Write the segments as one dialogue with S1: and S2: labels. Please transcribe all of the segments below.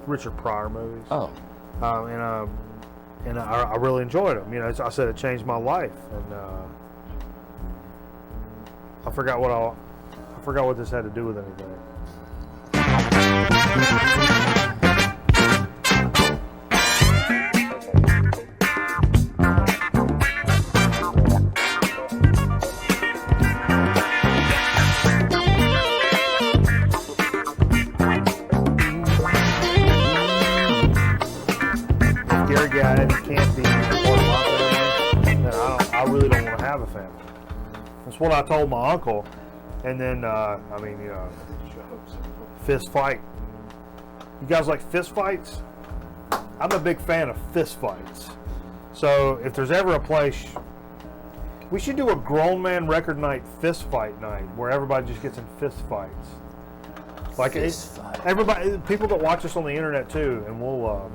S1: Richard Pryor movies.
S2: Oh.
S1: And I really enjoyed them. You know, I said it changed my life, and I forgot what this had to do with anything. That's what I told my uncle, and then fist fight. You guys like fist fights? I'm a big fan of fist fights. So if there's ever a place, we should do a grown man record night fist fight night where everybody just gets in fist fights. Like everybody, people that watch us on the internet too, and we'll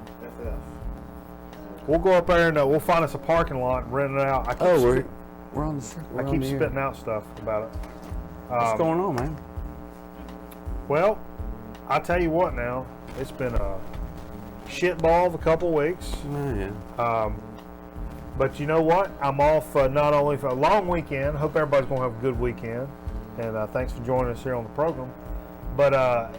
S1: go up there and we'll find us a parking lot and rent it out.
S2: We're on the circle.
S1: I keep spitting out stuff about it.
S2: What's going on, man?
S1: Well, I tell you what now, it's been a shitball of a couple weeks.
S2: Oh, yeah.
S1: But you know what? I'm off not only for a long weekend. Hope everybody's going to have a good weekend. And thanks for joining us here on the program. But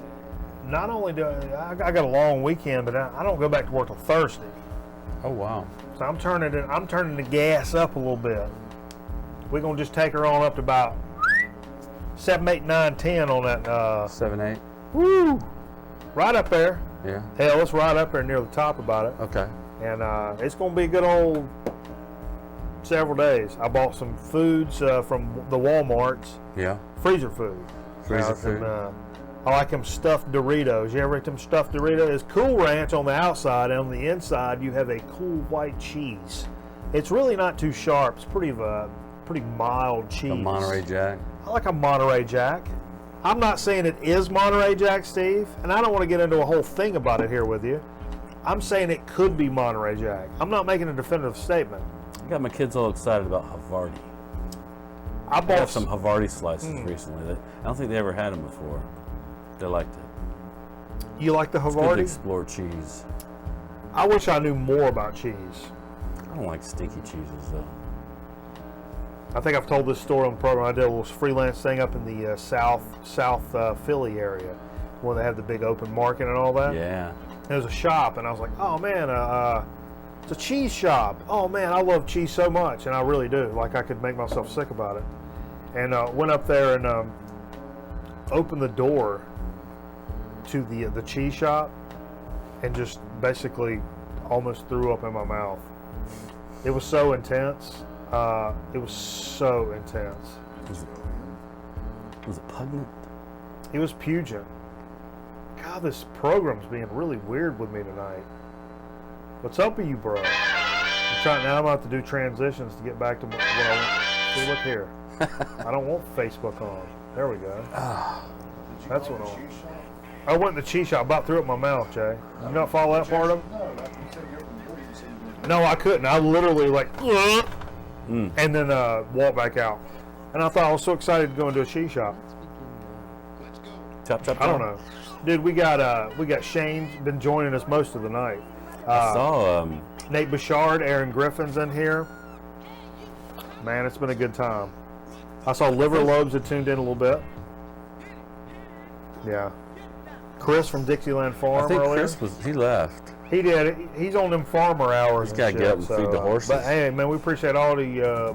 S1: not only do I got a long weekend, but I don't go back to work till Thursday.
S2: Oh, wow.
S1: So I'm turning the gas up a little bit. We're going to just take her on up to about 7, 8, 9, 10 on that.
S2: 7, 8.
S1: Woo! Right up there.
S2: Yeah.
S1: Hell, it's right up there near the top about it.
S2: Okay.
S1: And it's going to be a good old several days. I bought some foods from the Walmarts.
S2: Yeah.
S1: Freezer food.
S2: Freezer food.
S1: And, I like them stuffed Doritos. You ever eat them stuffed Doritos? It's Cool Ranch on the outside, and on the inside you have a cool white cheese. It's really not too sharp. It's pretty mild cheese.
S2: A Monterey Jack.
S1: I like a Monterey Jack. I'm not saying it is Monterey Jack, Steve, and I don't want to get into a whole thing about it here with you. I'm saying it could be Monterey Jack. I'm not making a definitive statement.
S2: I got my kids all excited about Havarti. I bought some Havarti slices recently. I don't think they ever had them before. They liked it.
S1: You like the Havarti?
S2: It's good to explore cheese.
S1: I wish I knew more about cheese.
S2: I don't like stinky cheeses, though.
S1: I think I've told this story on the program. I did a little freelance thing up in the South Philly area where they have the big open market and all that.
S2: Yeah.
S1: There's a shop, and I was like, oh, man, it's a cheese shop. Oh, man, I love cheese so much, and I really do. Like, I could make myself sick about it. And went up there and opened the door to the cheese shop and just basically almost threw up in my mouth. It was so intense. It was so intense.
S2: Was it pungent?
S1: It was pungent. God, this program's being really weird with me tonight. What's up with you, bro? I'm about to do transitions to get back to what I want. See, look here. I don't want Facebook on. There we go. That's what I want. I went to the cheese shop, about threw up my mouth, Jay. Did you not follow that part of it? No, I couldn't. I literally and then walked back out. And I thought I was so excited to go into a cheese shop.
S2: Chop, chop, chop.
S1: I don't know. Dude, we got Shane's been joining us most of the night.
S2: I saw
S1: Nate Bouchard, Aaron Griffin's in here. Man, it's been a good time. I saw Liver Lobes had tuned in a little bit. Yeah. Chris from Dixieland Farm earlier.
S2: He left.
S1: He did. He's on them farmer hours.
S2: He's got to get up and feed the horses.
S1: But hey, man, we appreciate all the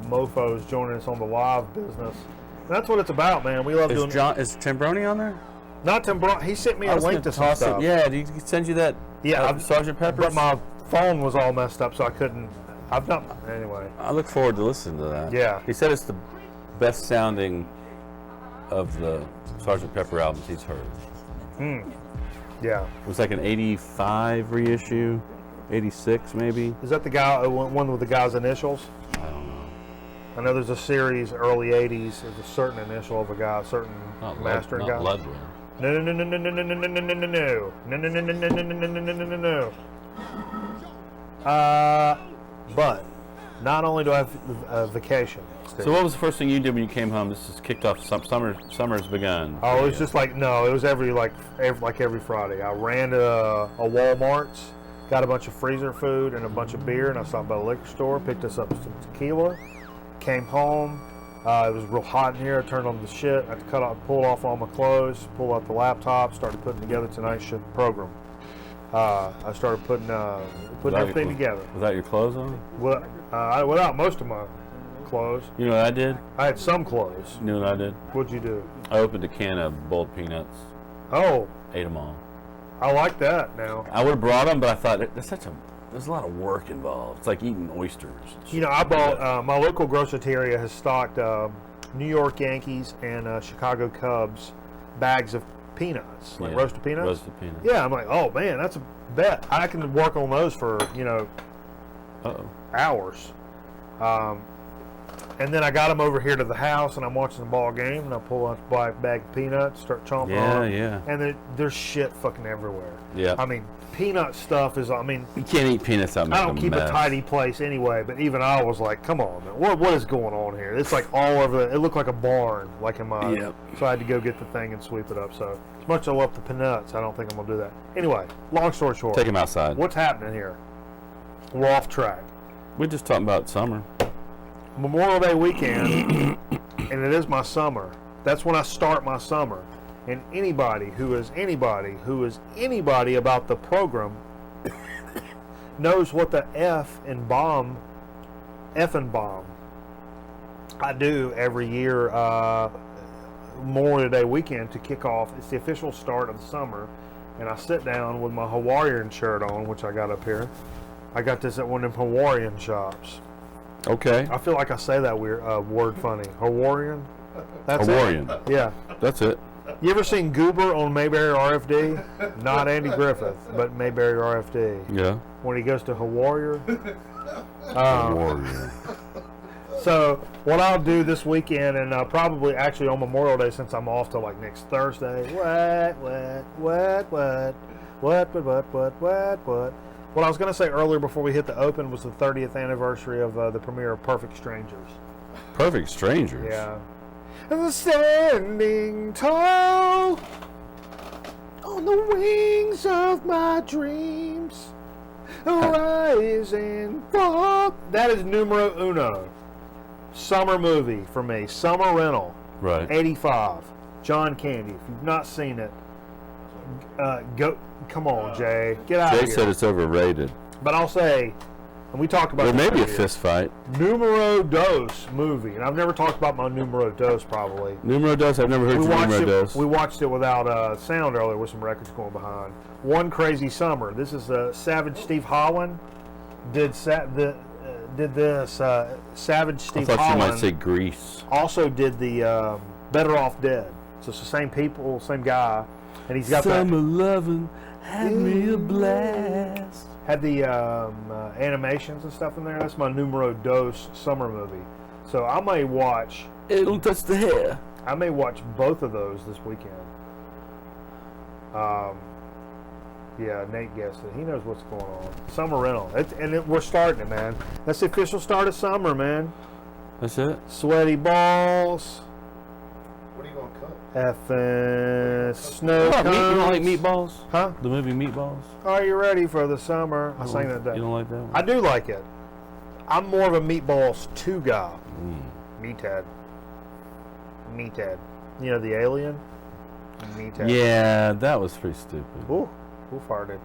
S1: mofos joining us on the live business. And that's what it's about, man. We love doing.
S2: Is Tim Brony on there?
S1: Not Tim Brony. He sent me a link to some stuff.
S2: Yeah, did he send you that?
S1: Yeah,
S2: Sergeant Pepper's.
S1: But my phone was all messed up, so I couldn't. I've not. Anyway.
S2: I look forward to listening to that.
S1: Yeah.
S2: He said it's the best sounding of the Sergeant Pepper albums he's heard.
S1: Yeah.
S2: It was like an 85 reissue, 86 maybe.
S1: Is that the guy, one with the guy's initials?
S2: I don't know.
S1: I know there's a series, early 80s, there's a certain initial of a guy, a certain mastering guy.
S2: Not Ludwig.
S1: No. But Not only do I have a vacation.
S2: So what was the first thing you did when you came home? This is kicked off. Summer's begun.
S1: Oh, it was just like, no, it was every Friday. I ran to a Walmart's, got a bunch of freezer food and a bunch of beer, and I stopped by the liquor store, picked us up some tequila, came home. It was real hot in here. I turned on the shit. I pulled off all my clothes, pulled out the laptop, started putting together tonight's shit program. I started putting everything together.
S2: Without your clothes on?
S1: Without most of my clothes.
S2: You know what I did?
S1: I had some clothes.
S2: You know what I did?
S1: What'd you do?
S2: I opened a can of boiled peanuts.
S1: Oh.
S2: Ate them all.
S1: I like that now.
S2: I would have brought them, but I thought there's a lot of work involved. It's like eating oysters.
S1: You know, I bought, my local grocery has stocked New York Yankees and Chicago Cubs bags of peanuts, like roasted peanuts.
S2: Roasted peanuts.
S1: Yeah, I'm like, oh man, that's a bet. I can work on those for, hours. And then I got them over here to the house, and I'm watching the ball game, and I pull out a bag of peanuts, start chomping on.
S2: Yeah.
S1: And there's shit fucking everywhere.
S2: Yeah.
S1: I mean, peanut stuff is,
S2: you can't eat peanuts out.
S1: I don't keep a tidy place anyway, but even I was like, come on, man, what is going on here? It's like all over, it looked like a barn, like in my, so I had to go get the thing and sweep it up. So as much as I love the peanuts, I don't think I'm going to do that. Anyway, long story short.
S2: Take them outside.
S1: What's happening here? We're off track.
S2: We're just talking about summer.
S1: Memorial Day weekend, and it is my summer. That's when I start my summer. And anybody who is anybody about the program knows what the F and bomb I do every year Memorial Day weekend to kick off. It's the official start of the summer, and I sit down with my Hawaiian shirt on, which I got up here. I got this at one of them Hawaiian shops.
S2: Okay.
S1: I feel like I say that weird word funny. Hawaiian? That's
S2: Hawaiian.
S1: It? Yeah.
S2: That's it.
S1: You ever seen Goober on Mayberry RFD? Not Andy Griffith, but Mayberry RFD.
S2: Yeah.
S1: When he goes to Hawaii.
S2: Hawaii.
S1: So what I'll do this weekend, and probably actually on Memorial Day, since I'm off till like next Thursday. What I was going to say earlier before we hit the open was the 30th anniversary of the premiere of Perfect Strangers.
S2: Perfect Strangers?
S1: Yeah. And standing tall on the wings of my dreams, rise and fall. That is numero uno. Summer movie for me. Summer rental.
S2: Right.
S1: 85. John Candy. If you've not seen it, go. Come on, Jay. Get out of here.
S2: Jay said it's overrated.
S1: But I'll say, and we talked about
S2: there may be a fist fight.
S1: Numero Dos movie, and I've never talked about my Numero Dos probably.
S2: Numero Dos, I've never heard of Numero Dos.
S1: We watched it without sound earlier with some records going behind. One Crazy Summer. This is Savage Steve Holland did this. Savage Steve Holland.
S2: I thought you might say Grease.
S1: Also did the Better Off Dead. So it's the same people, same guy, and he's got
S2: Summer lovin' had me a blast.
S1: Had the animations and stuff in there. That's my Numero Dos summer movie. So I may watch.
S2: It don't touch the hair.
S1: I may watch both of those this weekend. Yeah, Nate guessed it. He knows what's going on. Summer rental, we're starting it, man. That's the official start of summer, man.
S2: That's it.
S1: Sweaty balls.
S3: What are you gonna cook?
S1: Effing snow cones.
S2: You don't like Meatballs?
S1: Huh?
S2: The movie Meatballs?
S1: Are you ready for the summer? I sang that day.
S2: You don't like that one?
S1: I do like it. I'm more of a Meatballs 2 guy. Meathead. You know the alien? Meathead.
S2: Yeah, that was pretty stupid.
S1: Ooh, who farted?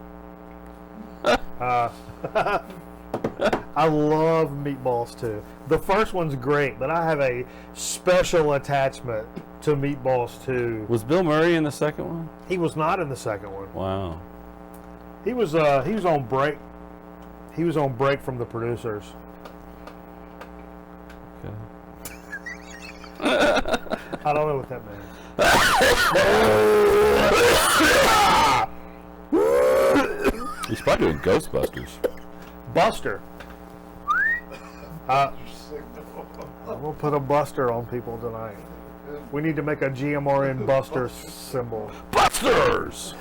S1: I love Meatballs 2. The first one's great, but I have a special attachment to Meatballs 2.
S2: Was Bill Murray in the second one?
S1: He was not in the second one.
S2: Wow.
S1: He was on break. He was on break from the producers.
S2: Okay.
S1: I don't know what that means.
S2: He's probably doing Ghostbusters.
S1: Buster. I'm gonna put a Buster on people tonight. We need to make a GMRN Buster symbol.
S2: Busters!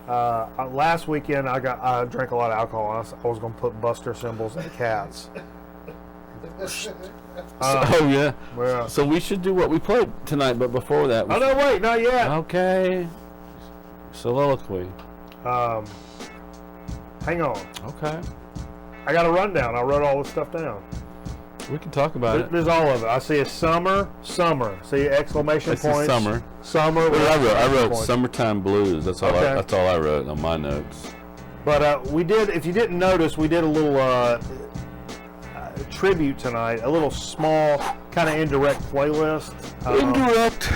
S1: Last weekend I drank a lot of alcohol. I was gonna put Buster symbols in cats.
S2: Oh yeah.
S1: Well,
S2: So we should do what we played tonight, but before that.
S1: oh no, wait, not yet.
S2: Okay. Soliloquy.
S1: Hang on.
S2: Okay.
S1: I got a rundown. I wrote all this stuff down.
S2: We can talk about it.
S1: There's all of it. I see a summer. See exclamation
S2: This is
S1: points.
S2: summer.
S1: Summer.
S2: What did I wrote
S1: points.
S2: summertime blues. That's all.
S1: Okay.
S2: That's all I wrote on my notes.
S1: But we did. If you didn't notice, we did a little tribute tonight. A little small, kind of indirect playlist.
S2: Indirect.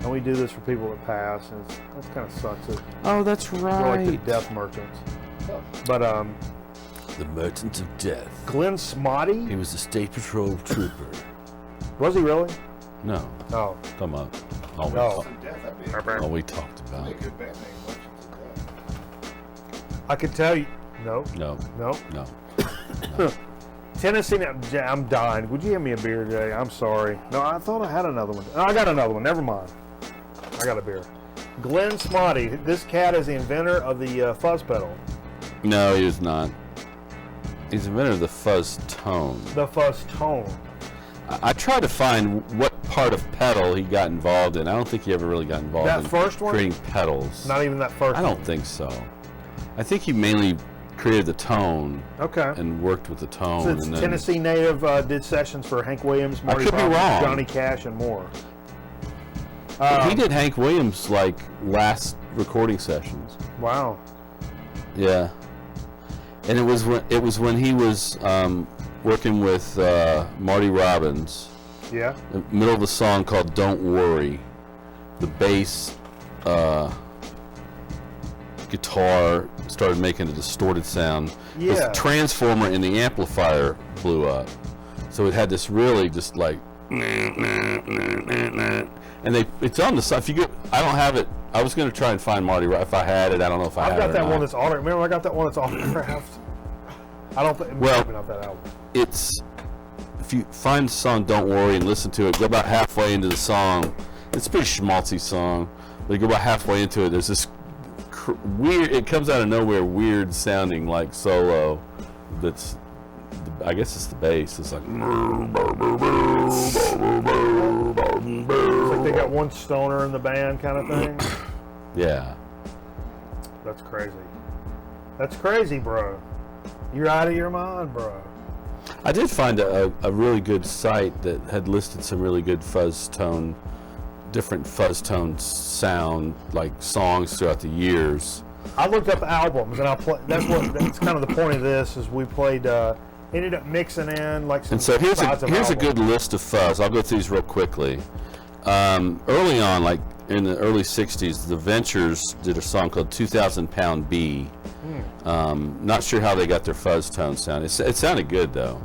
S1: And we do this for people that pass, and that kind of sucks.
S2: Oh, that's
S1: We're
S2: right.
S1: like the death merchants. But
S2: The Merchants of Death.
S1: Glenn Smotty,
S2: He was a state patrol trooper.
S1: was he really?
S2: No,
S1: Oh,
S2: come on. All we,
S1: No.
S2: talk-
S3: Death, that'd be a
S2: all we talked
S3: be a
S2: about.
S3: good band name, Merchants of Death.
S1: I could tell you. No,
S2: No,
S1: no.
S2: no.
S1: Tennessee. I'm dying. Would you give me a beer, Jay? I'm sorry. No, I thought I had another one. No, I got another one. Never mind. I got a beer. Glenn Smotty. This cat is the inventor of the fuzz pedal.
S2: No, he was not. He's the inventor of the Fuzz Tone.
S1: The fuzz tone.
S2: I tried to find what part of pedal he got involved in. I don't think he ever really got involved
S1: That
S2: in
S1: first one?
S2: creating pedals.
S1: Not even that first
S2: I don't think so. I think he mainly created the tone
S1: one. Okay.
S2: and worked with the tone.
S1: So it's
S2: and then,
S1: Tennessee native did sessions for Hank Williams, Marty
S2: could be
S1: Robbins,
S2: wrong.
S1: Johnny Cash, and more.
S2: He did Hank Williams like last recording sessions.
S1: Wow.
S2: Yeah, and it was when he was working with Marty Robbins.
S1: Yeah.
S2: In the middle of a song called "Don't Worry," the bass guitar started making a distorted sound.
S1: Yeah.
S2: The transformer in the amplifier blew up, so it had this really just like. And it's on the side. If you get, I don't have it. I was going to try and find Marty. If I had it, I don't know if I
S1: I've
S2: had
S1: got
S2: it.
S1: that
S2: or
S1: one
S2: not.
S1: that's autographed. Remember, I got that one that's autographed. I don't think.
S2: Well,
S1: maybe not that album.
S2: It's if you find the song "Don't Worry" and listen to it, go about halfway into the song. It's a pretty schmaltzy song, but you go about halfway into it. There's this weird. It comes out of nowhere, weird sounding like solo. That's, I guess it's the bass. It's like.
S1: It's like they got one stoner in the band, kind of thing.
S2: Yeah.
S1: That's crazy. That's crazy, bro. You're out of your mind, bro.
S2: I did find a really good site that had listed some really good different fuzz tone sound, like songs throughout the years.
S1: I looked up albums, and that's kind of the point of this. Is we played, ended up mixing in like some.
S2: And so here's
S1: sides of
S2: a
S1: albums.
S2: good list of fuzz. I'll go through these real quickly. Early on, like in the early '60s, the Ventures did a song called 2,000 Pound Bee. Not sure how they got their fuzz tone sound. It sounded good though.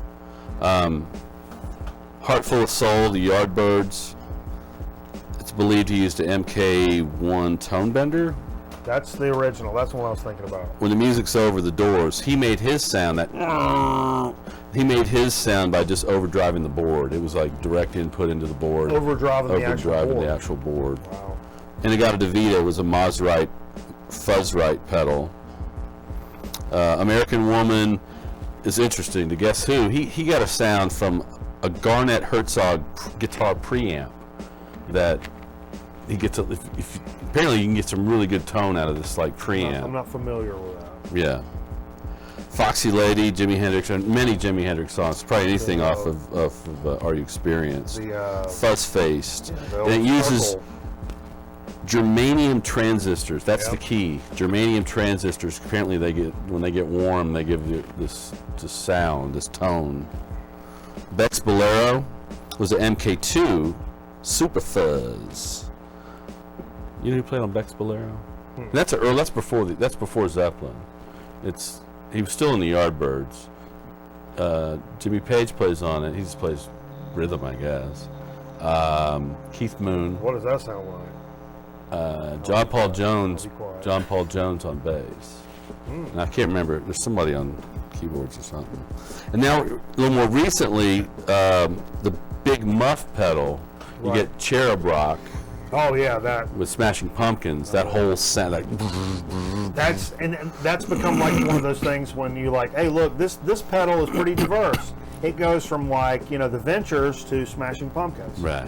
S2: Heart Full of Soul, the Yardbirds. It's believed he used an MK1 tone bender.
S1: That's the original. That's the one I was thinking about.
S2: When the music's over, the Doors. He made his sound He made his sound by just overdriving the board. It was like direct input into the board.
S1: Overdriving
S2: the actual board.
S1: Wow.
S2: And it got a DeVito. It was a Maserite Fuzzrite pedal. American Woman is interesting. To guess who? He got a sound from a Garnet Herzog guitar preamp that he gets. Apparently, you can get some really good tone out of this like preamp.
S1: I'm not familiar with that.
S2: Yeah. Foxy Lady, Jimi Hendrix, and many Jimi Hendrix songs. Probably anything off of Are You Experienced? Fuzz Faced. And it uses germanium transistors. That's the key. Germanium transistors. Apparently, when they get warm, they give you this sound, this tone. Beck's Bolero was an MK2 Super Fuzz. You know who played on Beck's Bolero? And that's before Zeppelin. He was still in the Yardbirds. Jimmy Page plays on it. He just plays rhythm, I guess. Keith Moon.
S1: What does that sound like?
S2: John Paul Jones on bass. And I can't remember. There's somebody on keyboards or something. And now, a little more recently, the Big Muff pedal. You get Cherub Rock.
S1: Oh yeah, that
S2: with Smashing Pumpkins. That whole sound.
S1: That's become like one of those things when you like, hey, look, this pedal is pretty diverse. it goes from like, you know, the Ventures to Smashing Pumpkins.
S2: Right.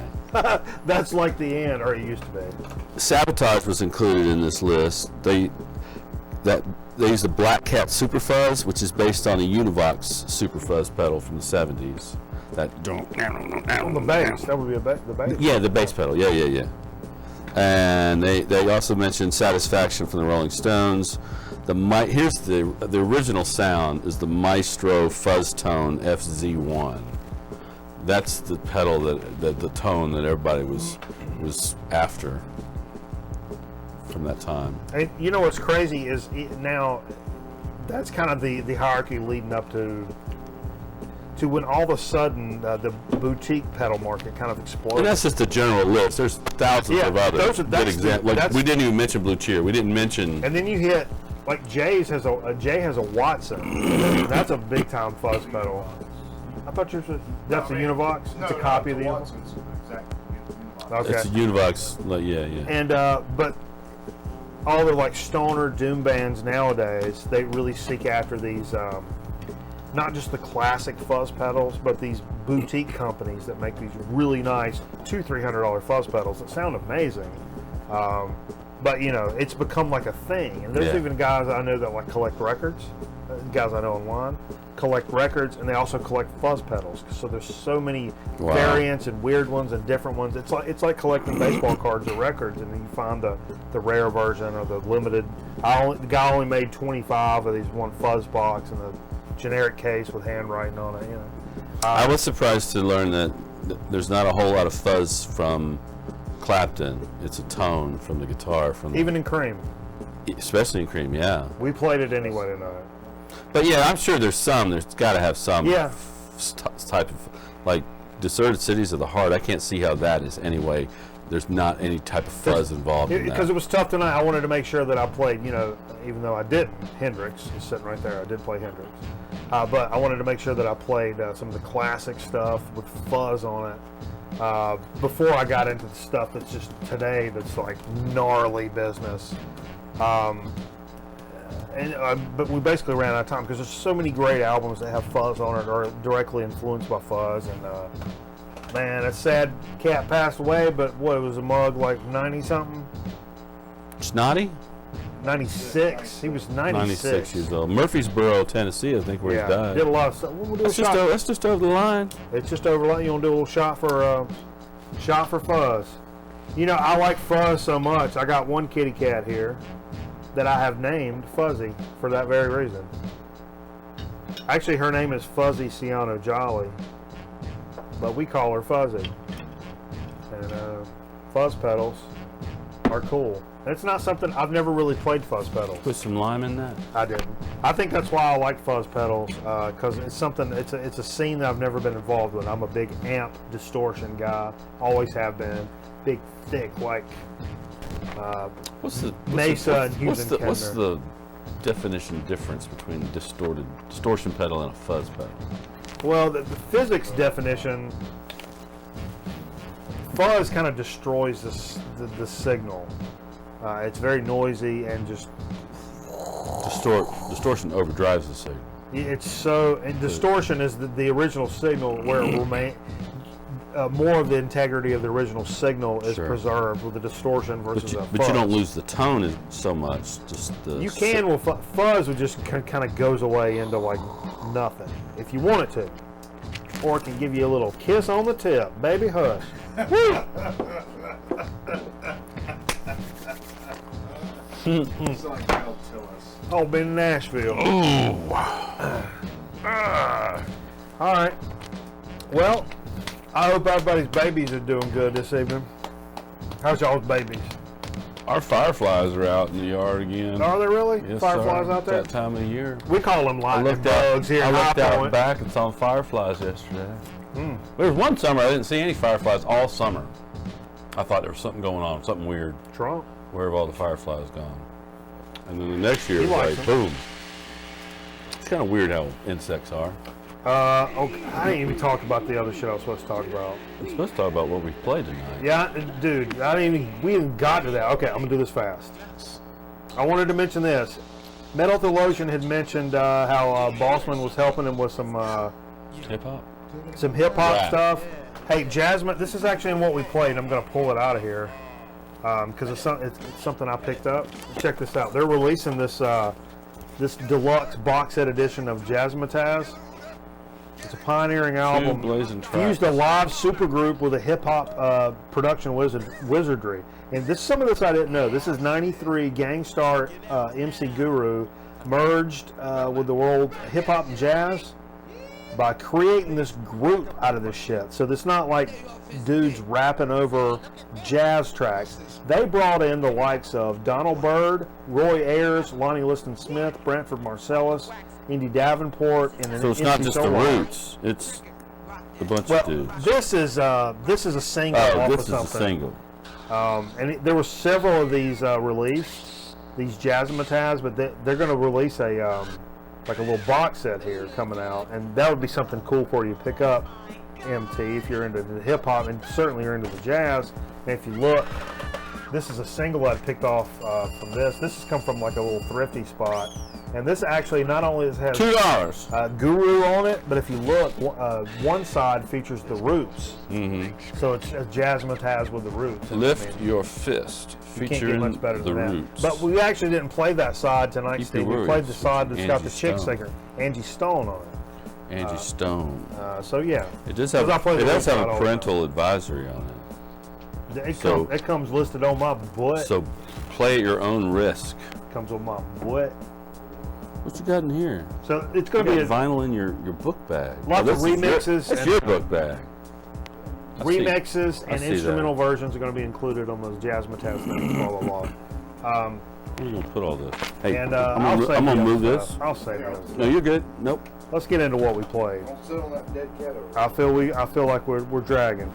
S1: That's like the end, or it used to be.
S2: Sabotage was included in this list. They used the Black Cat Super Fuzz, which is based on a Univox Super Fuzz pedal from the 70s. That
S1: On the bass, that would be the bass.
S2: Yeah, the bass pedal. Yeah. And they also mentioned Satisfaction from the Rolling Stones. Here's the original sound is the Maestro Fuzz Tone FZ1. That's the pedal that the tone that everybody was after from that time.
S1: And you know what's crazy is now that's kind of the hierarchy leading up to when all of a sudden the boutique pedal market kind of exploded.
S2: And that's just the general list. There's thousands of others. Good examples. Like we didn't even mention Blue Cheer. We didn't mention.
S1: And then you hit like Jay has a Watson. That's a big time fuzz pedal. I thought that's a Univox. It's a copy of the Univox.
S3: Exactly.
S1: Okay.
S2: It's a Univox. Like, yeah.
S1: And but all the like stoner doom bands nowadays, they really seek after these. Not just the classic fuzz pedals, but these boutique companies that make these really nice $200-300 fuzz pedals that sound amazing. But you know, it's become like a thing. And there's even guys I know that like collect records. Guys I know online collect records, and they also collect fuzz pedals. So there's so many variants and weird ones and different ones. It's like collecting baseball cards or records, and then you find the rare version or the limited. The guy only made 25 of these one fuzz box and the generic case with handwriting on it. You know,
S2: I was surprised to learn that there's not a whole lot of fuzz from Clapton. It's a tone from the guitar.
S1: Even in Cream.
S2: Especially in Cream, yeah.
S1: We played it anyway tonight.
S2: But yeah, I'm sure there's some. There's got to have some type of, like, Deserted Cities of the Heart. I can't see how that is anyway. There's not any type of fuzz involved in that.
S1: Because it was tough tonight. I wanted to make sure that I played, you know, even though I didn't. Hendrix is sitting right there. I did play Hendrix. But I wanted to make sure that I played some of the classic stuff with fuzz on it before I got into the stuff that's just today that's like gnarly business. But we basically ran out of time because there's so many great albums that have fuzz on it or are directly influenced by fuzz. And man, a sad cat passed away, but what, it was a mug like 90-something?
S2: Snotty?
S1: 96. He was 96
S2: years old. Murfreesboro, Tennessee, I think, where he died.
S1: Did a lot of stuff. We'll do
S2: that's just over the line.
S1: It's just over the line. You want to do a little shot for fuzz. You know, I like fuzz so much. I got one kitty cat here that I have named Fuzzy for that very reason. Actually, her name is Fuzzy Ciano Jolly, but we call her Fuzzy. And fuzz pedals are cool. It's not something I've never really played fuzz pedals.
S2: Put some lime in that.
S1: I didn't. I think that's why I like fuzz pedals because it's something. It's a scene that I've never been involved with. I'm a big amp distortion guy. Always have been. Big, thick, like Mesa and Hughes and Kendner.
S2: What's the definition difference between a distortion pedal and a fuzz pedal?
S1: Well, the physics definition, fuzz kind of destroys the signal. It's very noisy and just
S2: distortion overdrives the signal.
S1: It's so, and distortion is the original signal where it remains. More of the integrity of the original signal is preserved with the distortion versus a fuzz.
S2: But you don't lose the tone so much. Just
S1: you can. Well, fuzz would just kind of goes away into like nothing if you want it to, or it can give you a little kiss on the tip, baby hush. Woo!
S3: It's like Kyle Tillis.
S1: Oh, been in Nashville. All right. Well, I hope everybody's babies are doing good this evening. How's y'all's babies?
S2: Our fireflies are out in the yard again.
S1: Are they really?
S2: Yes,
S1: Fireflies out there?
S2: That time of the year.
S1: We call them lightning bugs here.
S2: I looked
S1: High
S2: out
S1: Point.
S2: back and saw fireflies yesterday. There was one summer I didn't see any fireflies all summer. I thought there was something going on, something weird.
S1: Trump.
S2: Where have all the fireflies gone? And then the next year,
S1: He
S2: it was
S1: likes
S2: like,
S1: them.
S2: boom. It's kind of weird how insects are.
S1: Okay. I didn't even talk about the other shit I was supposed to talk about.
S2: We're supposed to talk about what we played tonight.
S1: Yeah, dude, we even got to that. Okay, I'm gonna do this fast. I wanted to mention this. Metal Theologian had mentioned how Bossman was helping him with some
S2: Hip hop.
S1: Some hip hop
S2: Rap.
S1: stuff. Hey, Jazzmatazz, this is actually in what we played. I'm going to pull it out of here because it's something I picked up. Check this out. They're releasing this this deluxe box set edition of Jazzmatazz. It's a pioneering album.
S2: blazing
S1: Fused
S2: tracks.
S1: a live supergroup with a hip hop production wizardry. And some of this I didn't know. This is '93 Gangstar MC Guru merged with the world hip hop and jazz by creating this group out of this shit. So it's not like dudes rapping over jazz tracks. They brought in the likes of Donald Byrd, Roy Ayers, Lonnie Liston Smith, Brantford Marcellus, Indy Davenport, and
S2: So it's not just the Roots. It's a bunch of dudes.
S1: This is a single off
S2: this
S1: of
S2: is
S1: something.
S2: a single.
S1: There were several of these released, these Jazzmatazz, but they're going to release a like a little box set here coming out, and that would be something cool for you to pick up, MT, if you're into the hip hop, and certainly you're into the jazz. And if you look, this is a single I picked off from this. This has come from like a little thrifty spot, and this actually not only has
S2: $2.
S1: Guru on it, but if you look, one side features the Roots.
S2: Mm-hmm.
S1: So it's a Jazzmatazz with the Roots.
S2: Lift Your Fist,
S1: You can't get
S2: featuring
S1: much better
S2: the
S1: than that.
S2: Roots.
S1: But we actually didn't play that side tonight,
S2: Keep
S1: Steve.
S2: Your
S1: We played
S2: Words,
S1: the side that's got the
S2: Angie
S1: chick
S2: Stone.
S1: singer, Angie Stone, on it.
S2: Angie Stone.
S1: So yeah,
S2: It does
S1: 'cause
S2: have
S1: I play the
S2: it does
S1: Roots
S2: have
S1: side all
S2: a
S1: the
S2: parental advisory on it.
S1: it comes listed on my butt.
S2: So play at your own risk.
S1: Comes on my butt.
S2: What you got in here?
S1: So it's going
S2: You
S1: to be
S2: got vinyl in your book bag.
S1: Lots of
S2: this is
S1: remixes
S2: That's
S1: and-
S2: your book bag. I see.
S1: remixes
S2: I
S1: and
S2: see
S1: instrumental
S2: that.
S1: versions are going to be included on those Jazzmatazz things, blah blah blah.
S2: Where are you gonna put all this? Hey,
S1: And
S2: I'm gonna move this.
S1: I'll say this.
S2: No, you're good. Nope.
S1: Let's get into what we played.
S3: Don't sit on that dead cat over
S1: I feel like we're dragging.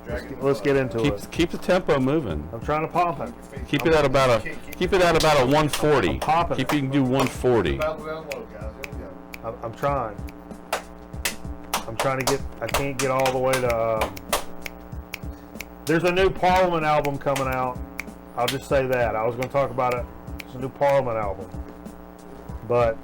S3: there.
S1: Let's get into it.
S2: Keep the tempo moving.
S1: I'm trying to pop it.
S2: Keep it at about a 140.
S1: popping
S2: Keep you can do 140.
S3: Battle down low, guys. Here we go.
S1: I'm trying. I'm trying to get. I can't get all the way to. There's a new Parliament album coming out. I'll just say that. I was going to talk about it. It's a new Parliament album, but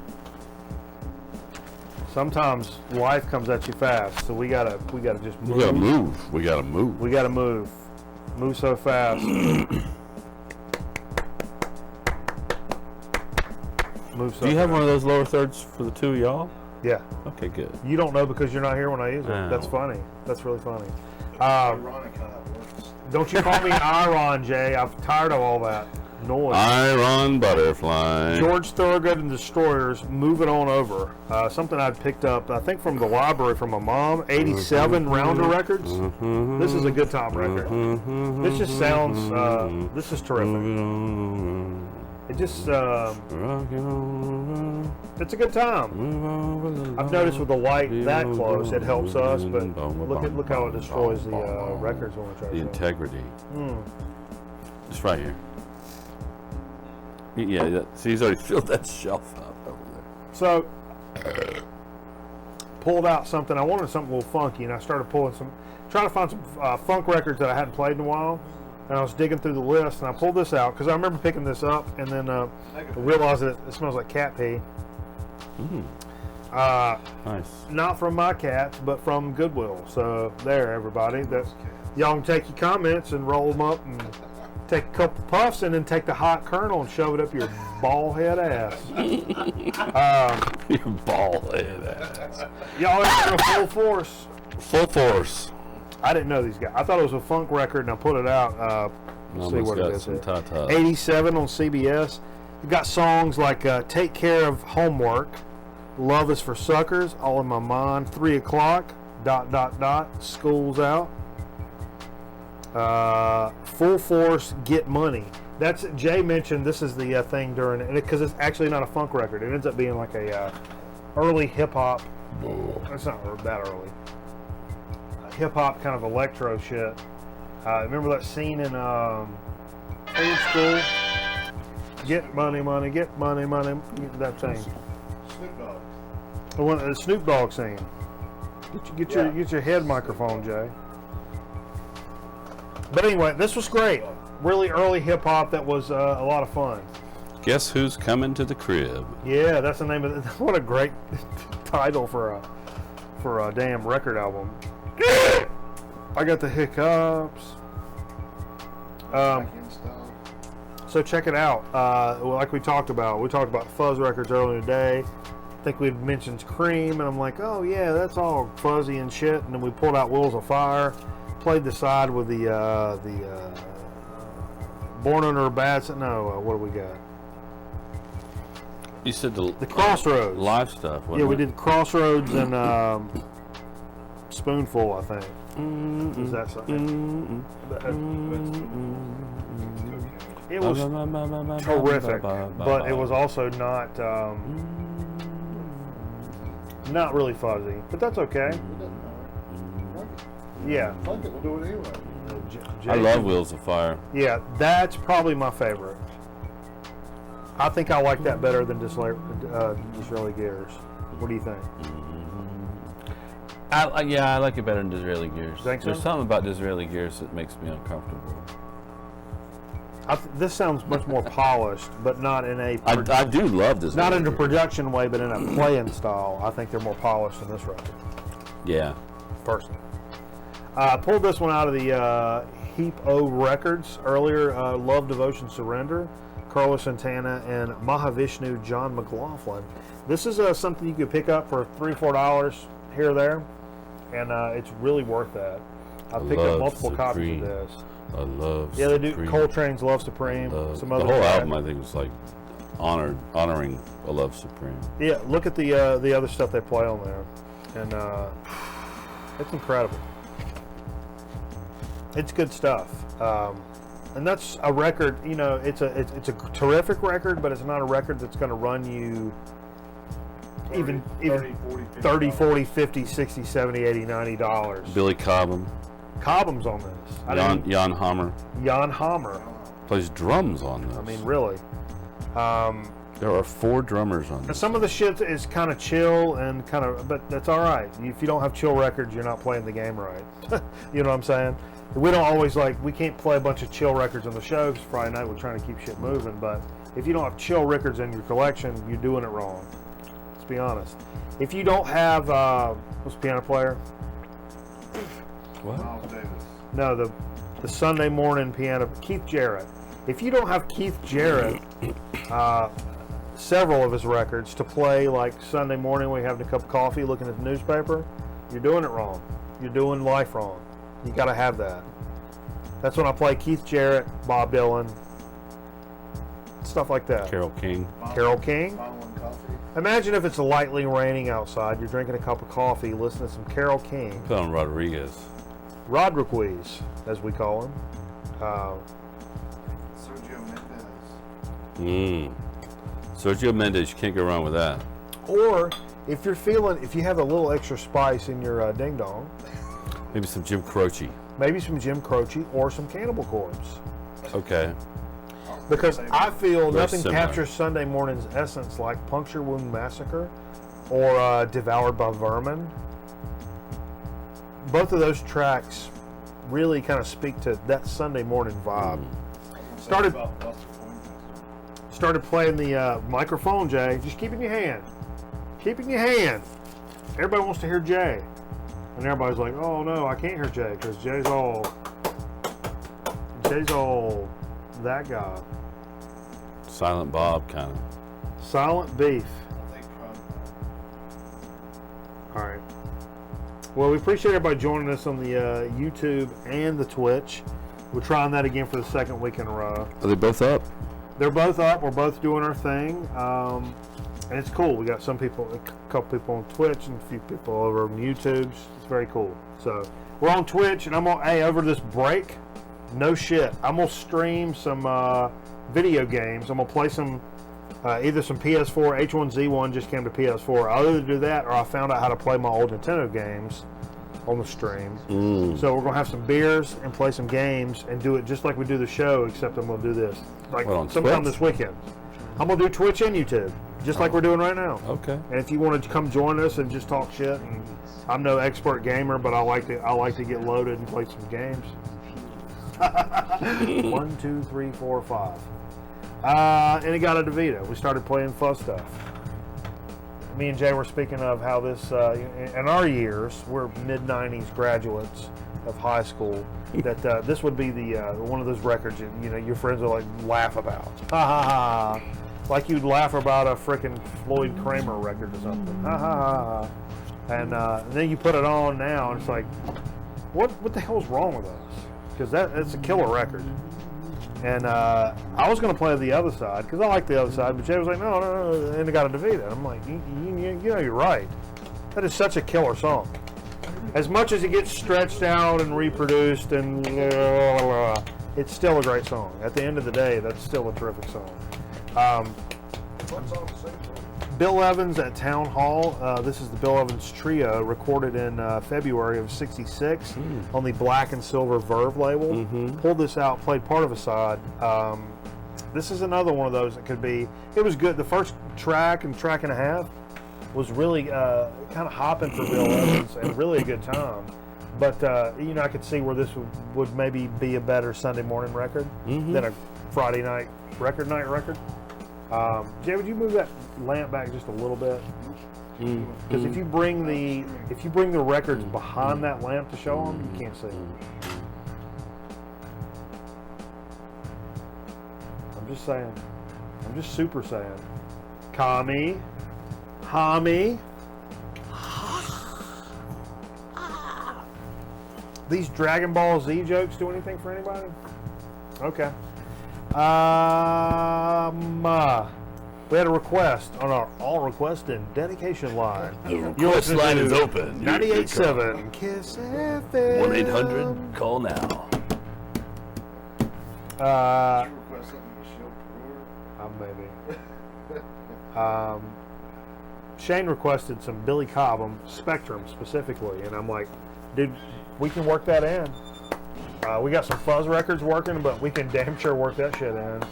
S1: sometimes life comes at you fast, so we gotta just move.
S2: We gotta move. We gotta move.
S1: We gotta move. Move so fast. Move so
S2: Do you have
S1: fast.
S2: one of those lower thirds for the two of y'all?
S1: Yeah.
S2: Okay, good.
S1: You don't know because you're not here when I use it.
S2: Oh.
S1: That's funny. That's really funny.
S3: Ironic how that works.
S1: Don't you call me Iron, Jay. I'm tired of all that noise.
S2: Iron Butterfly.
S1: George Thorogood and Destroyers, moving on over. Something I'd picked up, I think from the library from my mom, 87 Rounder Records. This is a good time record. This just sounds, this is terrific. It just, it's a good time. I've noticed with the light that close, it helps us, but look how it destroys the records when we try to
S2: The
S1: do it.
S2: integrity. It's right here. Yeah, see, he's already filled that shelf up over there.
S1: So, pulled out something. I wanted something a little funky, and I started trying to find some funk records that I hadn't played in a while. And I was digging through the list, and I pulled this out because I remember picking this up, and then I realized that it smells like cat pee.
S2: Nice.
S1: Not from my cats, but from Goodwill. So there, everybody. Y'all can take your comments and roll them up and take a couple puffs, and then take the hot kernel and shove it up your ball head ass.
S2: Your bald head ass.
S1: Y'all are full force.
S2: Full force.
S1: I didn't know these guys. I thought it was a funk record, and I put it out. Let's see
S2: Almost
S1: what it
S2: got
S1: is.
S2: some tatas.
S1: 87 on CBS. You got songs like "Take Care of Homework," "Love Is for Suckers," "All in My Mind," "3 O'Clock," ... "School's Out," "Full Force," "Get Money." That's Jay mentioned. This is the thing during it because it's actually not a funk record. It ends up being like a early hip hop. It's not that early. Hip hop kind of electro shit. Remember that scene in Old School? Get money, money, get money, money. That thing.
S3: Snoop Dogg.
S1: The Snoop Dogg scene. Get your head microphone, Jay. But anyway, this was great. Really early hip hop that was a lot of fun.
S2: Guess who's coming to the crib?
S1: Yeah, that's the name of it. What a great title for for a damn record album. I got the hiccups.
S3: Back in style.
S1: So check it out. Like we talked about Fuzz Records earlier today. I think we mentioned Cream, and I'm like, oh yeah, that's all fuzzy and shit. And then we pulled out Wheels of Fire, played the side with the Born Under a Bad. No, what do we got?
S2: You said the
S1: Crossroads
S2: live stuff.
S1: Yeah, we did Crossroads and Spoonful, I think. Is that something? It was terrific, but it was also not really fuzzy. But that's okay. Yeah.
S3: Fuck it, we'll do it anyway.
S2: I love Wheels of Fire.
S1: Yeah, that's probably my favorite. I think I like that better than Disraeli Gears. What do you think?
S2: Yeah, I like it better than Disraeli Gears.
S1: Think so?
S2: There's something about Disraeli Gears that makes me uncomfortable.
S1: This sounds much more polished, but not in a...
S2: I do love this.
S1: Not in a production way, but in a playing style. I think they're more polished than this record.
S2: Yeah.
S1: Personally. I pulled this one out of the Heap O Records earlier. Love, Devotion, Surrender. Carlos Santana and Mahavishnu John McLaughlin. This is something you could pick up for $3 or $4 here or there, and it's really worth that. I picked up multiple copies of this.
S2: I love.
S1: Yeah, they do.
S2: Supreme.
S1: Coltrane's Love Supreme. Some other
S2: the whole album, I think, was like honoring a Love Supreme.
S1: Yeah, look at the other stuff they play on there, and it's incredible. It's good stuff. And that's a record, you know, it's a terrific record, but it's not a record that's going to run you 30, 40, 50, 60, 70, 80, 90 dollars.
S2: Billy Cobham.
S1: Cobham's on this.
S2: Jan Hammer.
S1: Jan Hammer.
S2: Plays drums on this.
S1: I mean, really.
S2: There are 4 drummers on this.
S1: Some of the shit is kind of chill and but that's all right. If you don't have chill records, you're not playing the game right. You know what I'm saying? We don't always we can't play a bunch of chill records on the show because Friday night we're trying to keep shit moving. But if you don't have chill records in your collection, you're doing it wrong. Let's be honest. If you don't have, what's the piano player?
S3: What? Miles Davis.
S1: No, the Sunday morning piano, Keith Jarrett. If you don't have Keith Jarrett, several of his records to play like Sunday morning when you're having a cup of coffee looking at the newspaper, you're doing it wrong. You're doing life wrong. You got to have that. That's when I play Keith Jarrett, Bob Dylan, stuff like that.
S2: Carole King.
S1: Carole King.
S3: Coffee.
S1: Imagine if it's lightly raining outside. You're drinking a cup of coffee, listening to some Carole King.
S2: Put on Rodriguez.
S1: Rodriguez, as we call him.
S3: Sergio Mendes.
S2: Sergio Mendes. You can't go wrong with that.
S1: Or if you have a little extra spice in your ding dong.
S2: Maybe some Jim Croce.
S1: Maybe some Jim Croce or some Cannibal Corpse.
S2: Okay.
S1: Because I feel
S2: Very
S1: nothing
S2: similar.
S1: captures Sunday morning's essence like Puncture Wound Massacre or Devoured by Vermin. Both of those tracks really kind of speak to that Sunday morning vibe. Started playing the microphone, Jay. Just keep it in your hand. Keep it in your hand. Everybody wants to hear Jay. And everybody's like, oh no, I can't hear Jay because Jay's all that guy.
S2: Silent Bob, kind of.
S1: Silent Beef. All right. Well, we appreciate everybody joining us on the YouTube and the Twitch. We're trying that again for the second week in a row.
S2: Are they both up?
S1: They're both up. We're both doing our thing. And it's cool. We got a couple people on Twitch and a few people over on YouTube. It's very cool. So we're on Twitch, and over this break, no shit, I'm gonna stream some video games. I'm gonna play some either some PS4 H1Z1 just came to PS4. I'll either do that or I found out how to play my old Nintendo games on the stream. So we're gonna have some beers and play some games and do it just like we do the show, except I'm gonna do this sometime this weekend. I'm gonna do Twitch and YouTube. Just like we're doing right now.
S2: Okay.
S1: And if you want to come join us and just talk shit, and I'm no expert gamer, but I like to get loaded and play some games. 1, 2, 3, 4, 5. And it got a DeVito. We started playing Fuzz stuff. me and Jay were speaking of how this, in our years, we're mid-90s graduates of high school, that this would be the one of those records your friends would like laugh about. Ha ha ha. Like you'd laugh about a frickin' Floyd Kramer record or something. Ha ha ha. And then you put it on now, and it's like, what the hell's wrong with us? Because it's a killer record. And I was going to play the other side because I like the other side, but Jay was like, no, and they got to defeat it. I'm like, you're right. That is such a killer song. As much as it gets stretched out and reproduced, and it's still a great song. At the end of the day, that's still a terrific song. Bill Evans at Town Hall. This is the Bill Evans Trio, recorded in February of '66 on the Black and Silver Verve label. Pulled this out, played part of a side. This is another one of those that could be. It was good. The first track and track and a half was really kind of hopping for Bill Evans and really a good time. But I could see where this would maybe be a better Sunday morning record than a Friday night record. Jay, would you move that lamp back just a little bit? Because if you bring the records behind that lamp to show them, you can't see them. I'm just saying. I'm just super saying. Kami. Hami. These Dragon Ball Z jokes do anything for anybody? Okay. We had a request on our all request and dedication line.
S2: The request line is open.
S1: 98.7 Kiss FM.
S2: 1-800 call now.
S3: Request something to show
S1: Maybe. Shane requested some Billy Cobham, Spectrum specifically, and I'm like, dude, we can work that in. We got some Fuzz records working, but we can damn sure work that shit in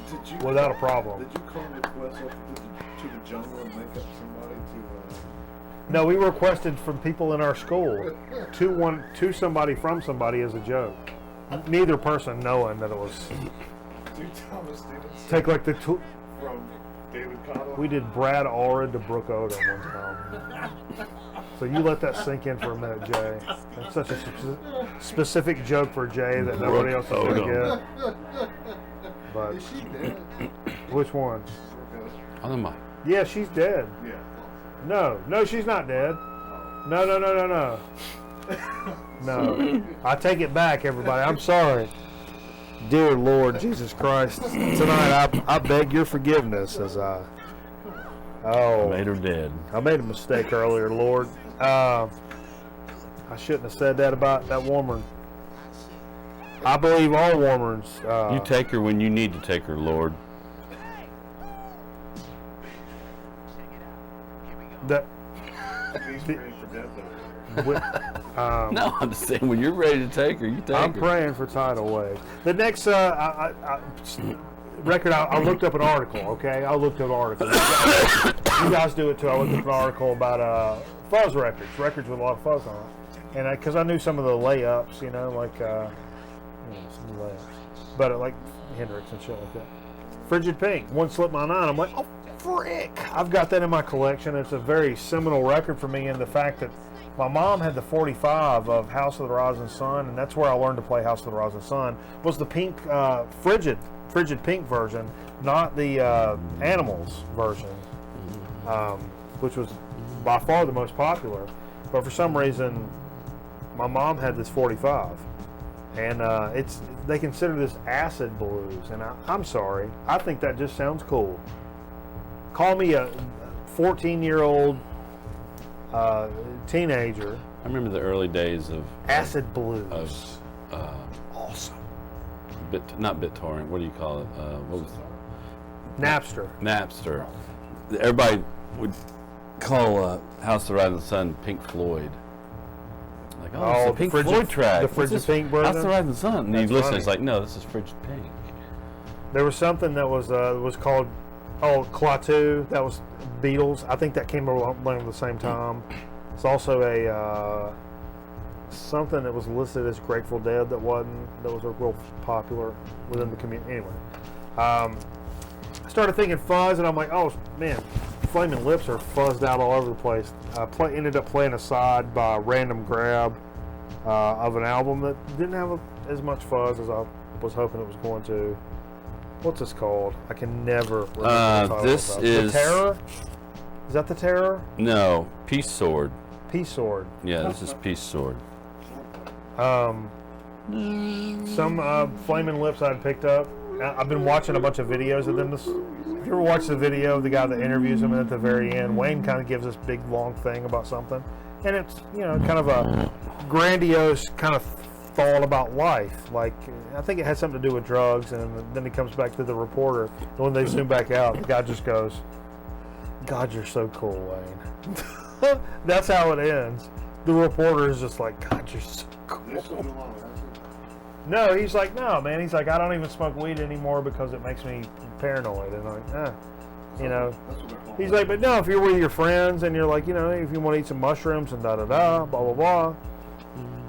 S1: without a problem.
S3: Did you call requests up to the jungle and make up somebody to?
S1: No, we requested from people in our school to somebody from somebody as a joke. Neither person knowing that it was.
S3: Dude, Thomas Stevenson.
S1: Take like the
S3: From David Cottle.
S1: We did Brad Allred to Brooke Odom one time. So you let that sink in for a minute, Jay. That's such a specific joke for Jay that nobody else is going to get. But
S3: Is she dead?
S1: which one?
S2: On the mic.
S1: Yeah, she's dead.
S3: Yeah.
S1: No, she's not dead. No. No. I take it back, everybody. I'm sorry. Dear Lord Jesus Christ, tonight I beg your forgiveness as I
S2: made her dead.
S1: I made a mistake earlier, Lord. I shouldn't have said that about that woman. I believe all women.
S2: You take her when you need to take her, Lord.
S1: That.
S3: He's praying for death over there.
S2: No, I'm just saying when you're ready to take her, you take
S1: I'm
S2: her.
S1: praying for tidal wave. The next record, I looked up an article. Okay, I looked up an article. You guys do it too. I looked up an article about fuzz records with a lot of fuzz on it, and because I knew some of the layups, some layups, but like Hendrix and shit like that. Frigid Pink, One Slip My Nine. I'm like, oh frick! I've got that in my collection. It's a very seminal record for me in the fact that my mom had the 45 of House of the Rising Sun, and that's where I learned to play House of the Rising Sun. Was the pink Frigid Pink version, not the Animals version, which was by far the most popular. But for some reason, my mom had this 45, and they consider this acid blues, and I'm sorry, I think that just sounds cool. Call me a 14-year-old teenager.
S2: I remember the early days of
S1: acid blues.
S2: Awesome. Not BitTorrent. What do you call it? What was
S1: Napster.
S2: Everybody would call House of the Rising Sun Pink Floyd. Like, it's a Pink Floyd track.
S1: The Frigid Pink version.
S2: House of the Rising Sun. And you listen,
S1: funny.
S2: it's like, no, this is Frigid Pink.
S1: There was something that was called Klaatu. That was Beatles. I think that came along at the same time. It's also a something that was listed as Grateful Dead that was real popular within the community. Anyway, I started thinking Fuzz, and I'm like, oh man, Flaming Lips are fuzzed out all over the place. I ended up playing a side by a random grab of an album that didn't have as much fuzz as I was hoping it was going to. What's this called? I can never remember the title.
S2: This is...
S1: The Terror? Is that The Terror?
S2: No, Peace Sword.
S1: Peace Sword.
S2: Yeah, this is Peace Sword.
S1: Some Flaming Lips I'd picked up. I've been watching a bunch of videos of them. If you ever watch the video of the guy that interviews him, and at the very end, Wayne kind of gives this big long thing about something, and it's kind of a grandiose kind of thought about life. Like, I think it has something to do with drugs, and then he comes back to the reporter, and when they zoom back out, the guy just goes, "God, you're so cool, Wayne." That's how it ends. The reporter is just like, "God, you're so cool." No, he's like, "No, man." He's like, "I don't even smoke weed anymore because it makes me paranoid." And I'm like, He's like, "But no, if you're with your friends and you're like, if you want to eat some mushrooms and da-da-da, blah, blah, blah."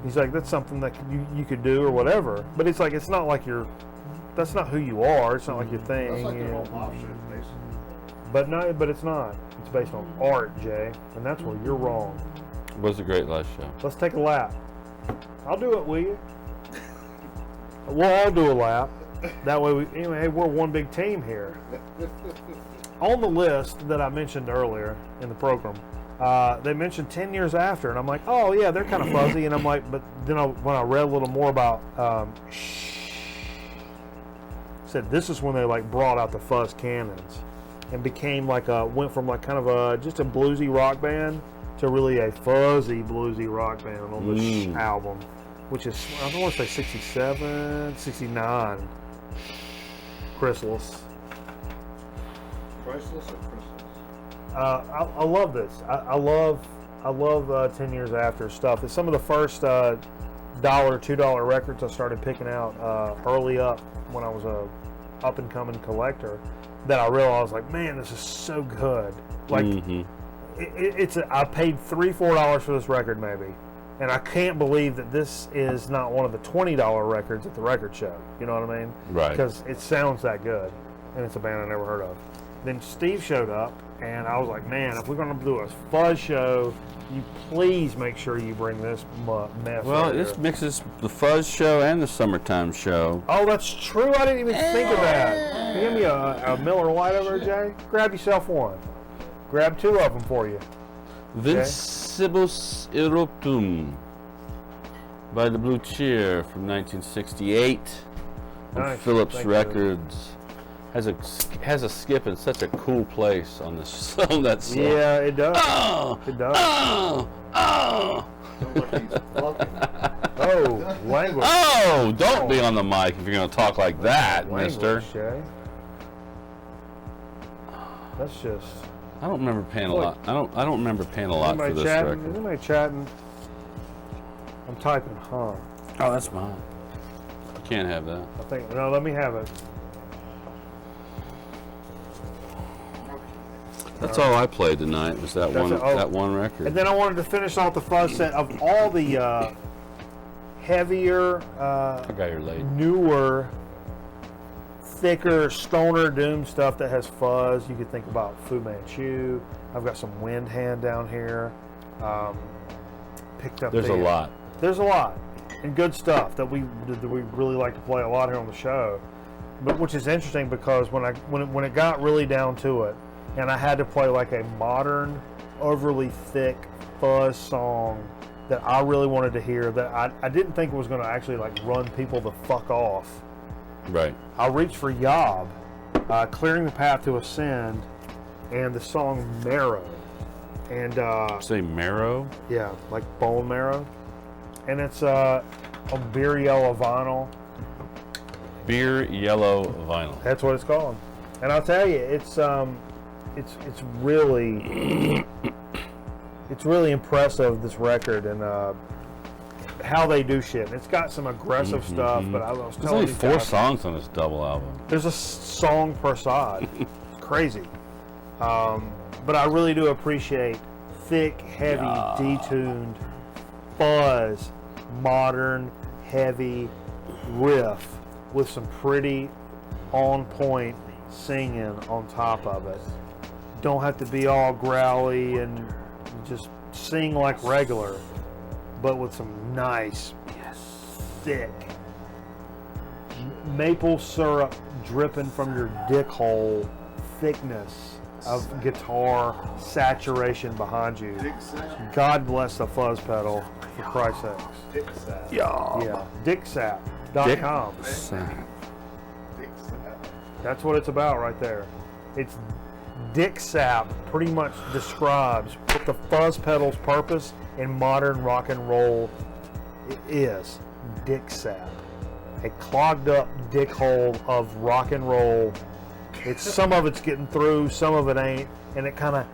S1: He's like, "That's something that you could do or whatever." But it's like, it's not like that's not who you are. It's not like your thing.
S3: That's like their whole pop shit, basically.
S1: But it's not. It's based on art, Jay. And that's where you're wrong.
S2: It was a great live show.
S1: Let's take a lap. I'll do it, will you? We'll all do a lap. That way, hey, we're one big team here. On the list that I mentioned earlier in the program, they mentioned 10 years after, and I'm like, oh yeah, they're kind of fuzzy. And I'm like, but then when I read a little more about, said this is when they like brought out the fuzz cannons and became like went from like kind of just a bluesy rock band to really a fuzzy bluesy rock band on this album, which is, I don't want to say 67, 69. Chrysalis.
S3: Priceless or Christmas?
S1: I love this. I love 10 years after stuff. It's some of the first $1, $2 records I started picking out early up when I was a up and coming collector, that I realized, like, man, this is so good. Like, I paid $3-4 for this record maybe, and I can't believe that this is not one of the $20 records at the record show. You know what I mean?
S2: Right.
S1: Because it sounds that good, and it's a band I never heard of. Then Steve showed up, and I was like, man, if we're going to do a fuzz show, you please make sure you bring this mess.
S2: Well, this mixes the fuzz show and the summertime show.
S1: Oh, that's true. I didn't even think of that. Can you give me a Miller Lite over there, Jay? Grab yourself one. Grab 2 of them for you.
S2: Vincibus Eruptum by the Blue Cheer from 1968 on
S1: Nice.
S2: Phillips
S1: Thank you.
S2: Records. Has a skip in such a cool place on this on that song.
S1: Yeah, it does.
S2: Oh,
S1: It does.
S2: oh, oh,
S3: Sounds like he's fucking.
S1: Oh, language.
S2: oh! Don't be on the mic if you're going to talk like that,
S1: Language,
S2: mister.
S1: Jay. That's just.
S2: I don't remember paying a lot. I don't remember paying a lot for
S1: Anybody
S2: this
S1: chatting?
S2: record.
S1: Is anybody chatting? I'm typing, huh?
S2: Oh, that's mine. You can't have that.
S1: I think, no, let me have it.
S2: That's all I played tonight was that
S1: That's
S2: one record.
S1: And then I wanted to finish off the fuzz set of all the heavier,
S2: I got here late.
S1: newer, thicker stoner doom stuff that has fuzz. You could think about Fu Manchu. I've got some Wind Hand down here. Picked up.
S2: There's a lot.
S1: There's a lot and good stuff that we really like to play a lot here on the show. But which is interesting because when it got really down to it, and I had to play like a modern, overly thick fuzz song that I really wanted to hear, that I didn't think was going to actually like run people the fuck off.
S2: Right.
S1: I reached for Yob, Clearing the Path to Ascend, and the song Marrow. And
S2: Say marrow?
S1: yeah, like bone marrow. And it's on Beer Yellow Vinyl.
S2: Beer yellow vinyl.
S1: That's what it's called. And I'll tell you, it's really impressive, this record, and how they do shit. And it's got some aggressive stuff, but I was
S2: There's
S1: telling
S2: only
S1: these
S2: 4
S1: guys,
S2: songs on this double album.
S1: there's a song per side. It's crazy. But I really do appreciate thick, heavy, detuned, fuzz, modern, heavy riff with some pretty on-point singing on top of it. don't have to be all growly and just sing like regular, but with some nice, thick maple syrup dripping from your dick hole thickness of guitar saturation behind you. God bless the fuzz pedal, for Christ's sakes. Yeah, dicksap.com. That's what it's about right there. It's Dick Sap pretty much describes what the fuzz pedal's purpose in modern rock and roll is. Dick Sap. A clogged up dick hole of rock and roll. It's some of it's getting through, some of it ain't, and it kind of.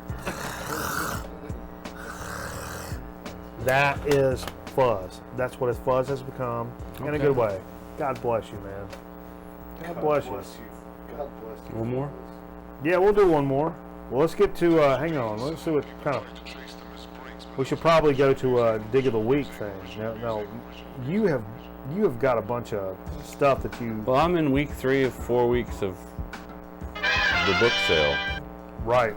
S1: That is fuzz. That's what his fuzz has become in a good way. God bless you, man. God bless you.
S3: God bless you.
S2: One more?
S1: Yeah, we'll do one more. Well, let's get to, hang on, let's see what kind of, we should probably go to Dig of the Week thing. Now, you have got a bunch of stuff that you...
S2: Well, I'm in week 3 of 4 weeks of the book sale.
S1: Right.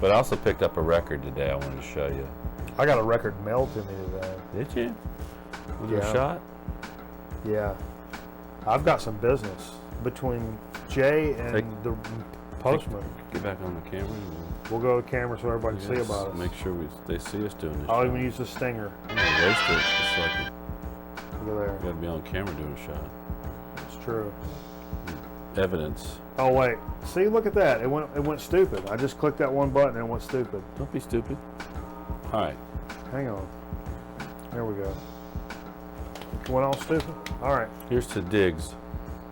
S2: But I also picked up a record today I wanted to show you.
S1: I got a record mailed to me today.
S2: Did you? Was it a shot?
S1: Yeah. I've got some business between Jay and the postman.
S2: Get back on the camera.
S1: We'll go to camera so everybody can see about us.
S2: Make sure they see us doing this.
S1: I'll even use the stinger.
S2: I'm gonna waste it. It's like
S1: Look at there.
S2: you gotta be on camera doing a shot.
S1: It's true.
S2: Evidence.
S1: Oh wait. See, look at that. It went stupid. I just clicked that one button and it went stupid.
S2: Don't be stupid. All right.
S1: Hang on. There we go. Went all stupid? All right.
S2: Here's to digs.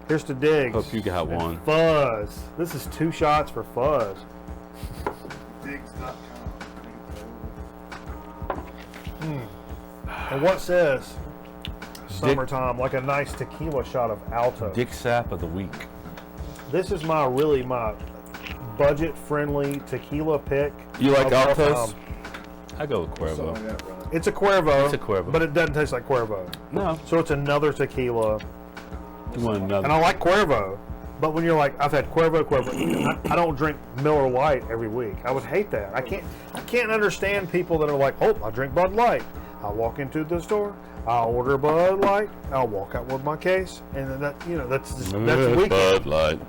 S1: Here's to digs.
S2: Hope you got
S1: And
S2: one.
S1: Fuzz. This is 2 shots for Fuzz.
S3: Digs.com.
S1: And what says summertime like a nice tequila shot of Alto?
S2: Dick Sap of the week.
S1: This is my budget-friendly tequila pick.
S2: You like
S1: of all
S2: Altos?
S1: time.
S2: I go with Cuervo.
S1: It's a Cuervo.
S2: It's a Cuervo.
S1: But it doesn't taste like Cuervo.
S2: No.
S1: So it's another tequila.
S2: You want another?
S1: And I like Cuervo. But when you're like, I've had Cuervo. I don't drink Miller Lite every week. I would hate that. I can't understand people that are like, oh, I drink Bud Light. I'll walk into the store. I'll order Bud Light. I'll walk out with my case, and then that's the weekend.
S2: Bud Light.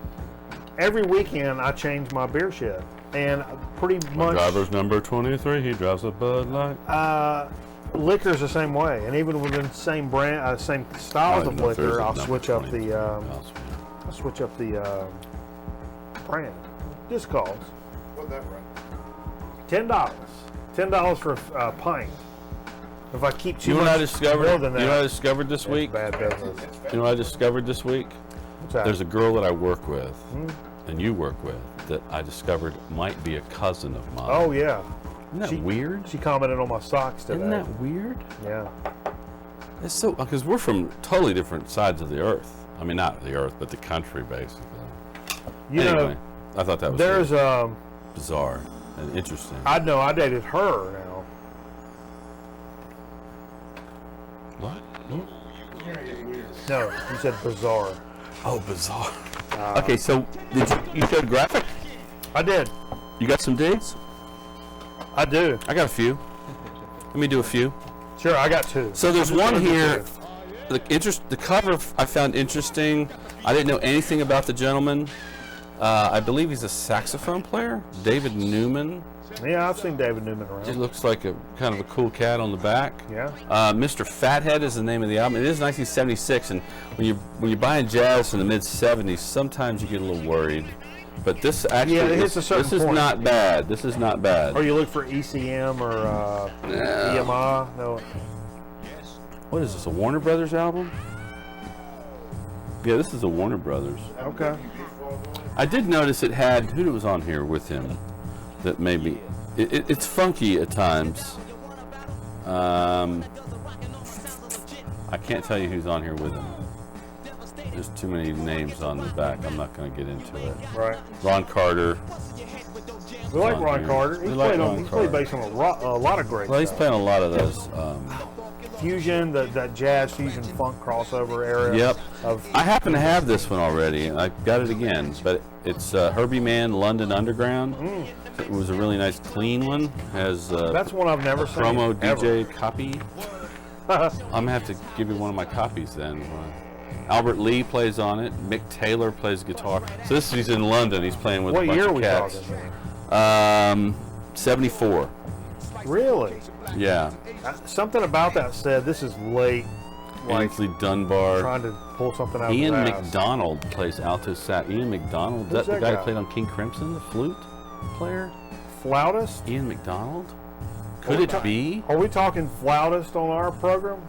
S1: Every weekend I change my beer shed, and pretty much
S2: Driver's number 23. He drives a Bud Light.
S1: Liquor's the same way, and even within the same brand, same styles of liquor, I'll switch up the brand. Just cause.
S3: What that right?
S1: $10 for a pint. If I keep too
S2: You know what
S1: much
S2: I discovered?
S1: more than that,
S2: You know what I discovered this
S1: it's
S2: week?
S1: bad business.
S2: You know what I discovered this week?
S1: What's that?
S2: There's a girl that I work with, and you work with, that I discovered might be a cousin of mine.
S1: Oh yeah.
S2: Isn't that weird?
S1: She commented on my socks today.
S2: Isn't that weird?
S1: Yeah.
S2: It's so, because we're from totally different sides of the earth. I mean, not the earth, but the country, basically. Anyway, I thought that was
S1: there's
S2: really bizarre and interesting.
S1: I know I dated her now.
S2: What?
S1: No, you said bizarre.
S2: Oh, bizarre. Okay, so you showed graphic?
S1: I did.
S2: You got some digs?
S1: I do.
S2: I got a few. Let me do a few.
S1: Sure, I got 2.
S2: So there's
S1: I'm just
S2: one
S1: gonna do
S2: here.
S1: 2.
S2: The cover I found interesting. I didn't know anything about the gentleman. I believe he's a saxophone player, David Newman.
S1: Yeah, I've seen David Newman
S2: He
S1: around.
S2: looks like a kind of a cool cat on the back.
S1: Yeah.
S2: Mr. Fathead is the name of the album. It is 1976, and when you're buying jazz in the mid 70s, sometimes you get a little worried. But this actually,
S1: Yeah, it hits a certain
S2: this is
S1: point.
S2: not bad. This is not bad.
S1: Or you look for ECM or EMI. No.
S2: What is this? A Warner Brothers album? Yeah, this is a Warner Brothers.
S1: Okay.
S2: I did notice it had who was on here with him. That maybe it's funky at times. I can't tell you who's on here with him. There's too many names on the back. I'm not going to get into it.
S1: Right.
S2: Ron Carter.
S1: We like
S2: on
S1: Ron
S2: here.
S1: Carter.
S2: We
S1: He's
S2: like
S1: played
S2: Ron
S1: he's
S2: Carter.
S1: played bass on a lot of great
S2: Well, he's
S1: stuff.
S2: playing a lot of those.
S1: Fusion, that jazz funk crossover era.
S2: Yep.
S1: Of
S2: I happen to have this one already, and I got it again. But It's Herbie Mann London Underground. It was a really nice, clean one. Has
S1: That's one I've never seen.
S2: promo
S1: ever.
S2: DJ copy. I'm gonna have to give you one of my copies then. Albert Lee plays on it. Mick Taylor plays guitar. So he's in London. He's playing with
S1: What
S2: a bunch
S1: year are
S2: of
S1: we
S2: cats.
S1: talking?
S2: 74.
S1: Really?
S2: Yeah.
S1: Something about that said this is late. Like
S2: Ainsley Dunbar.
S1: trying to pull something out
S2: Ian
S1: of his ass.
S2: McDonald plays alto sax. Ian McDonald,
S1: Who's
S2: that the
S1: that
S2: guy who
S1: guy?
S2: played on King Crimson, the flute player?
S1: Flautist?
S2: Ian McDonald?
S1: Are
S2: Could
S1: we
S2: it be?
S1: Are we talking flautist on our program?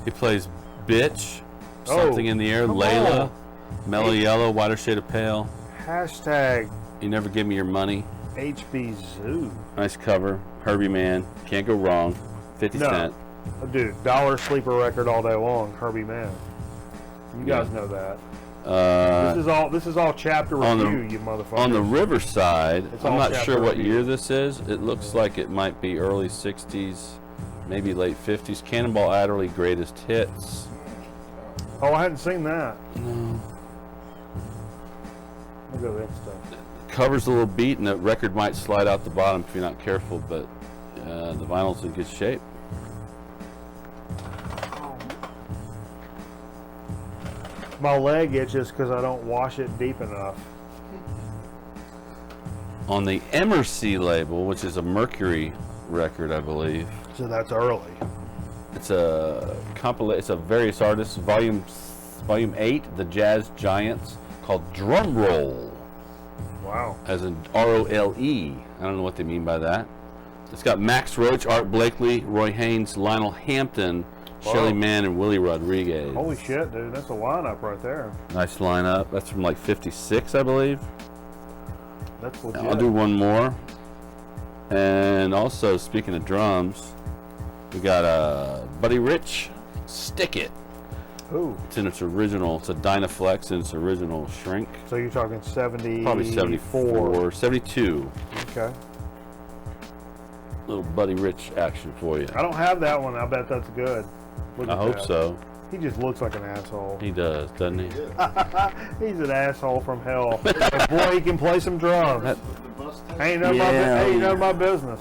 S2: He plays Bitch,
S1: Oh,
S2: Something in the Air,
S1: come
S2: Layla,
S1: on.
S2: Mellow Yellow, Whiter Shade of Pale,
S1: Hashtag
S2: You Never Give Me Your Money.
S1: HB Zoo.
S2: Nice cover. Herbie Mann. Can't go wrong. 50
S1: No.
S2: Cent.
S1: Dude, dollar sleeper record all day long. Herbie Mann. You guys know that. This is all chapter
S2: on
S1: review,
S2: the-
S1: you motherfuckers.
S2: On the Riverside,
S1: It's
S2: I'm
S1: all
S2: not
S1: chapter
S2: sure what
S1: review.
S2: year this is. It looks like it might be early 60s, maybe late 50s. Cannonball Adderley Greatest Hits.
S1: Oh, I hadn't seen that.
S2: No.
S1: We'll go to that stuff.
S2: Cover's a little beat, and the record might slide out the bottom if you're not careful, but the vinyl's in good shape.
S1: My leg itches because I don't wash it deep enough.
S2: On the Emersey label, which is a Mercury record, I believe.
S1: So that's early.
S2: It's a It's a various artists, volume 8, the Jazz Giants, called Drumroll,
S1: Wow.
S2: as in R-O-L-E. I don't know what they mean by that. It's got Max Roach, Art Blakely, Roy Haynes, Lionel Hampton,
S1: Whoa.
S2: Shelly Mann, and Willie Rodriguez.
S1: Holy shit, dude. That's a lineup right there.
S2: Nice lineup. That's from like 56, I believe.
S1: That's legit.
S2: I'll do one more. And also, speaking of drums, we got Buddy Rich, Stick It.
S1: Ooh.
S2: It's in its original, it's a Dynaflex in its original shrink.
S1: So you're talking 70.
S2: Probably 74, 72.
S1: Okay.
S2: Little Buddy Rich action for you.
S1: I don't have that one. I bet that's good. Look
S2: I
S1: at
S2: hope
S1: that.
S2: so.
S1: He just looks like an asshole.
S2: He does, doesn't he?
S1: He's an asshole from hell. But boy, he can play some drums.
S2: That-
S3: The bus test.
S1: Ain't none,
S2: Yeah.
S1: ain't none of my business.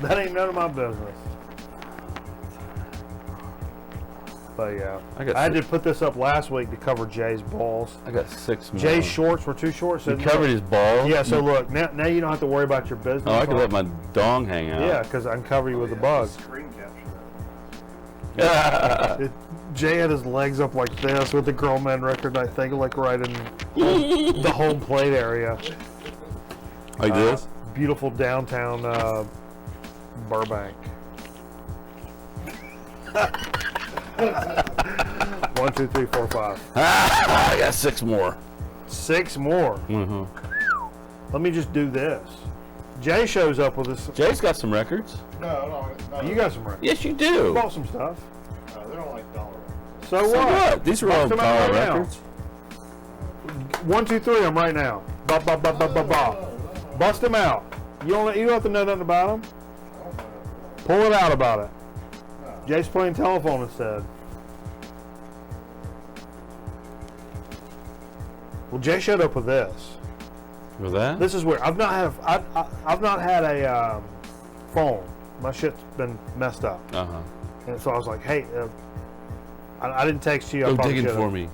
S1: That ain't none of my business. But yeah,
S2: I got
S1: I had to
S2: six-
S1: put this up last week to cover Jay's balls.
S2: I got 6 more.
S1: Jay's shorts were too short. So
S2: He covered his balls?
S1: Yeah, so look, now you don't have to worry about your business.
S2: Oh, I could let my dong hang out.
S1: Yeah, because I can cover you with a bug.
S3: Screen capture that.
S1: Jay had his legs up like this with the Girl Man record, I think, like right in the home plate area.
S2: Like this?
S1: Beautiful downtown Burbank. 1, 2, 3, 4, 5.
S2: I got 6 more.
S1: 6 more.
S2: Mm-hmm.
S1: Let me just do this. Jay shows up with this.
S2: Jay's got some records.
S3: No.
S1: You got some records.
S2: Yes, you do.
S1: Bought some stuff.
S3: They don't like dollar.
S1: So
S2: So
S1: what?
S2: what? These are all
S1: Bust them out
S2: dollar
S1: right now.
S2: records.
S1: 1, 2, 3. I'm right now. Ba ba ba ba ba ba. Bust them out. You don't have to know nothing about them. Pull it out about it. Jay's playing telephone instead. Well, Jay showed up with this.
S2: With that?
S1: This is weird. I've not had a phone. My shit's been messed up,
S2: Uh-huh.
S1: and so I was like, "Hey, I didn't text you. I
S2: Go
S1: probably
S2: digging
S1: should've.
S2: for me.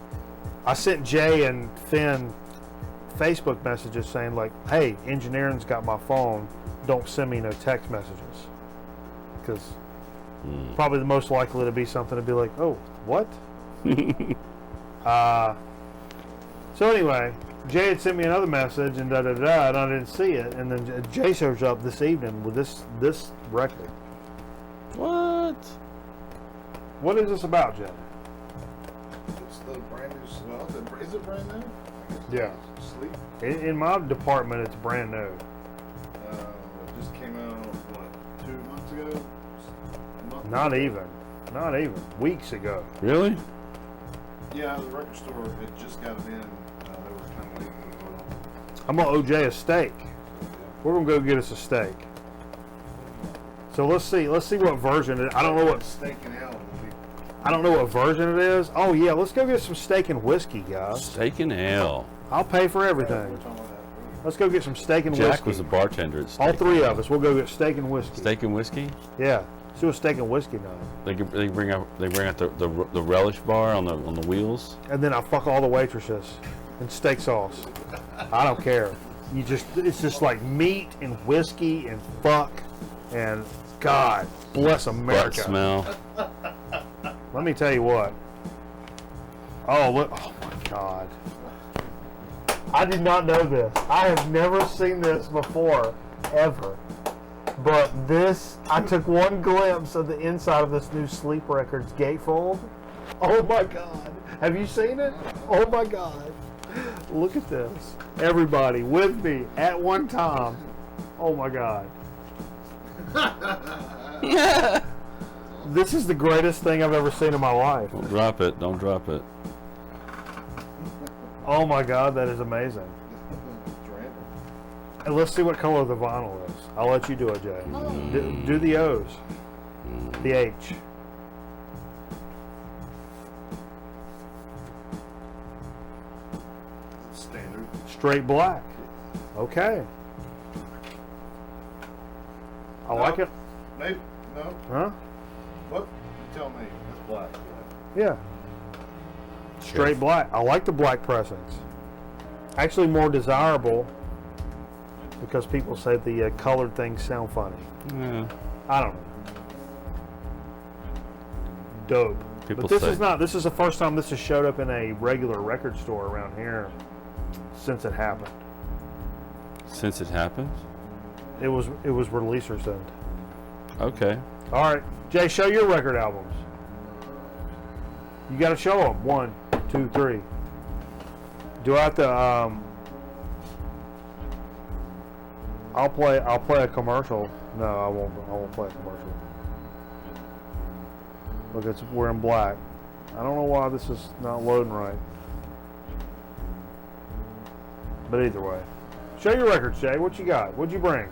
S1: I sent Jay and Finn Facebook messages saying like, "Hey, engineering's got my phone. Don't send me no text messages," because probably the most likely to be something to be like, "Oh, what?" So anyway, Jay had sent me another message and and I didn't see it, and then Jay shows up this evening with this record.
S2: What?
S1: What is this about, Jay?
S3: It's the brand new swell. Is it brand new?
S1: Yeah.
S3: Sleep.
S1: In my department, it's brand new.
S3: It just came out, what, 2 months ago? A month
S1: Not
S3: ago?
S1: even weeks ago.
S2: Really?
S3: Yeah, the record store had just got it in. They were kind of waiting to vote on it.
S1: I'm gonna owe Jay a steak. We're gonna go get us a steak. So let's see what version it. I don't know what
S3: Steak and ale will be.
S1: what version it is. Oh yeah, let's go get some steak and whiskey, guys.
S2: Steak and ale.
S1: I'll pay for everything.
S3: We're talking about that.
S1: Let's go get some steak and
S2: Jack
S1: whiskey.
S2: was a bartender at Steak.
S1: All three of us. We'll go get steak and whiskey.
S2: Steak and whiskey.
S1: Yeah. Let's do a steak and whiskey night.
S2: They bring out the relish bar on the wheels.
S1: And then I fuck all the waitresses and steak sauce. I don't care. It's just like meat and whiskey and fuck and God bless America.
S2: Butt smell.
S1: Let me tell you what. Oh look! Oh my God! I did not know this. I have never seen this before, ever. But this, I took one glimpse of the inside of this new Sleep Records gatefold. Oh my God! Have you seen it? Oh my God! Look at this. Everybody with me at one time. Oh my God. This is the greatest thing I've ever seen in my life.
S2: Don't drop it. Don't drop it.
S1: Oh my God, that is amazing. And let's see what color the vinyl is. I'll let you do it, Jay. Do the O's. The H.
S3: Standard.
S1: Straight black. Okay. I like it.
S3: Maybe. No.
S1: Huh?
S3: What? You tell me. It's black.
S1: Yeah. Straight black. I like the black pressings. Actually more desirable because people say the colored things sound funny.
S2: Yeah.
S1: I don't know. Dope.
S2: People
S1: But this
S2: say-
S1: is not. This is the first time this has showed up in a regular record store around here since it happened.
S2: Since it happened?
S1: It was release or sent.
S2: Okay.
S1: All right, Jay, show your record albums. You got to show them. 1, 2, 3. Do I have to? I'll play a commercial. No, I won't play a commercial. Look, we're in black. I don't know why this is not loading right. But either way, show your records, Jay. What you got? What'd you bring?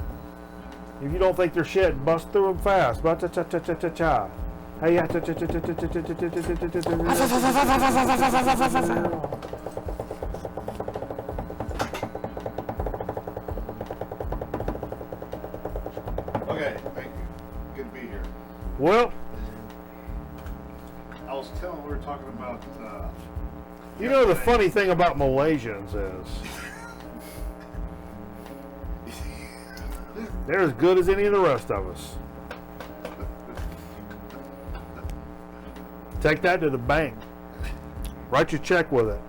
S1: If you don't think they're shit, bust through them fast. Ba-cha-cha-cha-cha-cha. Hey, yeah.
S3: Okay, thank you. Good to be here.
S1: Well,
S3: I was telling, we were talking about.
S1: you know the funny thing about Malaysians is they're as good as any of the rest of us. Take that to the bank. Write your check with it.